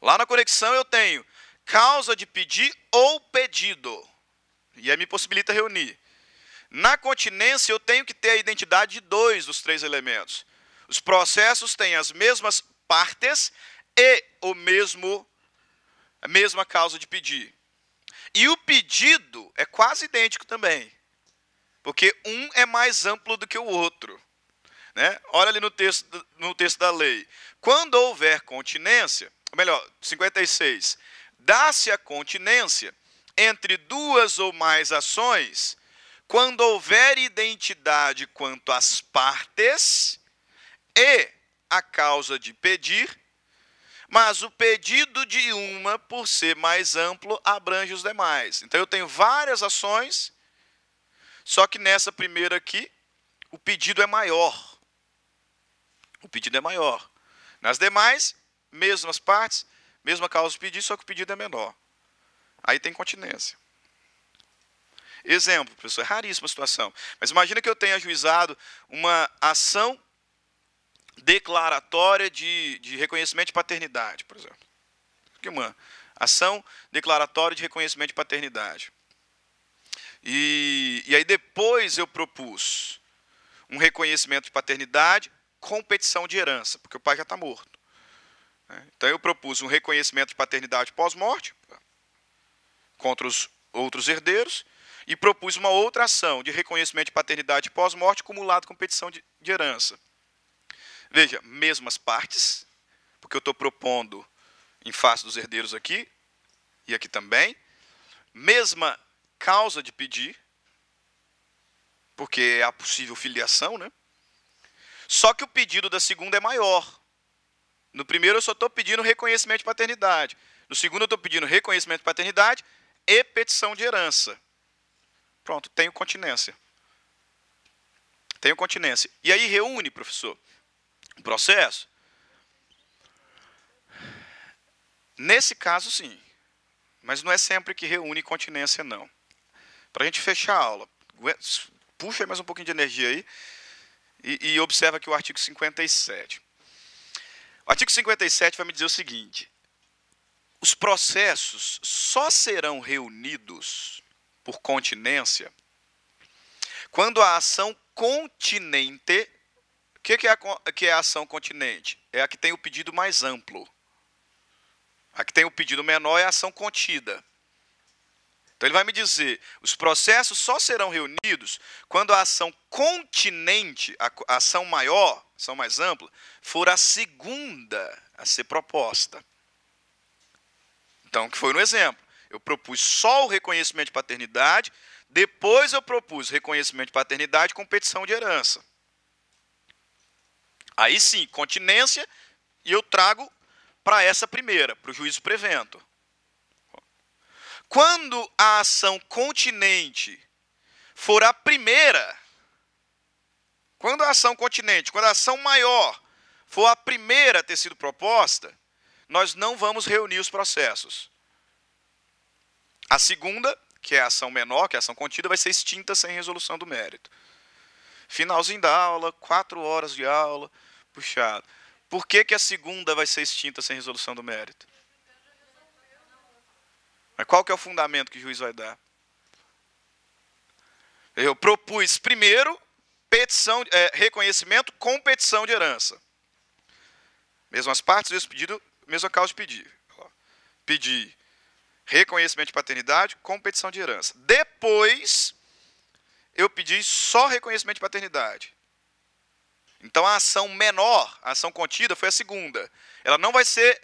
Lá na conexão eu tenho causa de pedir ou pedido. E aí me possibilita reunir. Na continência eu tenho que ter a identidade de 2 dos 3 elementos. Os processos têm as mesmas partes e a mesma causa de pedir. E o pedido é quase idêntico também. Porque um é mais amplo do que o outro. Né? Olha ali no texto da lei. Quando houver continência, ou melhor, 56, dá-se a continência entre 2 ou mais ações, quando houver identidade quanto às partes e a causa de pedir, mas o pedido de uma, por ser mais amplo, abrange os demais. Então eu tenho várias ações, só que nessa primeira aqui, o pedido é maior. O pedido é maior. Nas demais, mesmas partes, mesma causa de pedir, só que o pedido é menor. Aí tem continência. Exemplo, professor, é raríssima a situação. Mas imagina que eu tenha ajuizado uma ação declaratória de reconhecimento de paternidade, por exemplo. Uma ação declaratória de reconhecimento de paternidade. E aí depois eu propus um reconhecimento de paternidade com petição de herança, porque o pai já está morto. Então eu propus um reconhecimento de paternidade pós-morte contra os outros herdeiros e propus uma outra ação de reconhecimento de paternidade pós-morte acumulado com petição de herança. Veja, mesmas partes, porque eu estou propondo em face dos herdeiros aqui e aqui também, mesma causa de pedir, porque é a possível filiação, né? Só que o pedido da segunda é maior. No primeiro eu só estou pedindo reconhecimento de paternidade. No segundo eu estou pedindo reconhecimento de paternidade e petição de herança. Pronto, tenho continência. Tenho continência. E aí reúne, professor, o processo? Nesse caso, sim. Mas não é sempre que reúne continência, não. Para a gente fechar a aula, puxa aí mais um pouquinho de energia aí e observa aqui o artigo 57. O artigo 57 vai me dizer o seguinte: os processos só serão reunidos por continência quando a ação continente... O que é a ação continente? É a que tem o pedido mais amplo. A que tem o pedido menor é a ação contida. Então ele vai me dizer, os processos só serão reunidos quando a ação continente, a ação maior, a ação mais ampla, for a segunda a ser proposta. Então, que foi no exemplo. Eu propus só o reconhecimento de paternidade, depois eu propus reconhecimento de paternidade com petição de herança. Aí sim, continência, e eu trago para essa primeira, para o juízo prevento. Quando a ação continente for a primeira, quando a ação continente, quando a ação maior for a primeira a ter sido proposta, nós não vamos reunir os processos. A segunda, que é a ação menor, que é a ação contida, vai ser extinta sem resolução do mérito. Finalzinho da aula, 4 horas de aula, puxado. Por que a segunda vai ser extinta sem resolução do mérito? Mas qual que é o fundamento que o juiz vai dar? Eu propus primeiro reconhecimento com petição de herança. Mesmas partes, mesmo pedido, mesma causa de pedir. Pedi reconhecimento de paternidade com petição de herança. Depois, eu pedi só reconhecimento de paternidade. Então, a ação menor, a ação contida, foi a segunda. Ela não vai ser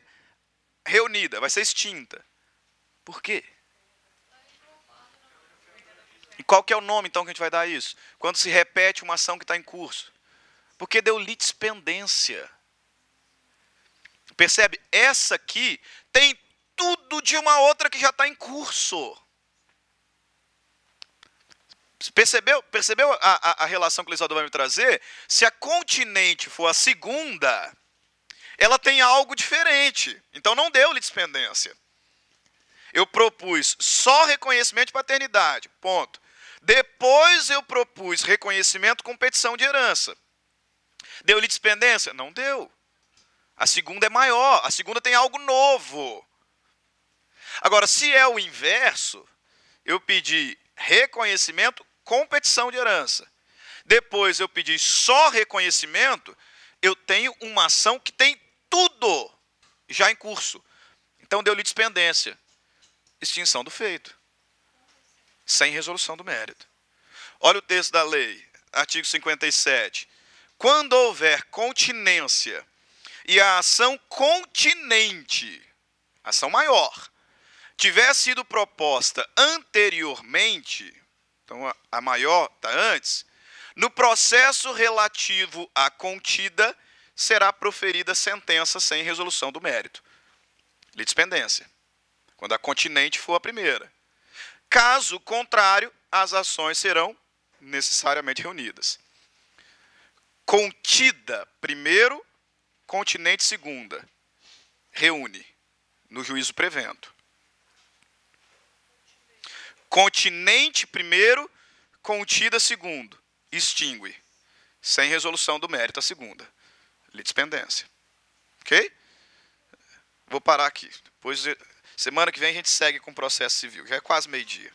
reunida, vai ser extinta. Por quê? E qual que é o nome, então, que a gente vai dar a isso? Quando se repete uma ação que está em curso. Porque deu litispendência. Percebe? Essa aqui tem tudo de uma outra que já está em curso. Percebeu a relação que o legislador vai me trazer? Se a continente for a segunda, ela tem algo diferente. Então não deu litispendência. Eu propus só reconhecimento de paternidade, ponto. Depois eu propus reconhecimento com petição de herança. Deu litispendência? Não deu. A segunda é maior, a segunda tem algo novo. Agora, se é o inverso, eu pedi reconhecimento com petição de herança. Depois eu pedi só reconhecimento, eu tenho uma ação que tem tudo já em curso. Então deu litispendência. Extinção do feito. Sem resolução do mérito. Olha o texto da lei, artigo 57. Quando houver continência e a ação continente, ação maior, tiver sido proposta anteriormente, então a maior está antes, no processo relativo à contida, será proferida sentença sem resolução do mérito. Litispendência. Quando a continente for a primeira. Caso contrário, as ações serão necessariamente reunidas. Contida primeiro, continente segunda. Reúne no juízo prevento. Continente primeiro, contida segundo. Extingue. Sem resolução do mérito a segunda. Litispendência. Ok? Vou parar aqui. Depois, semana que vem a gente segue com o processo civil. Já é quase meio-dia.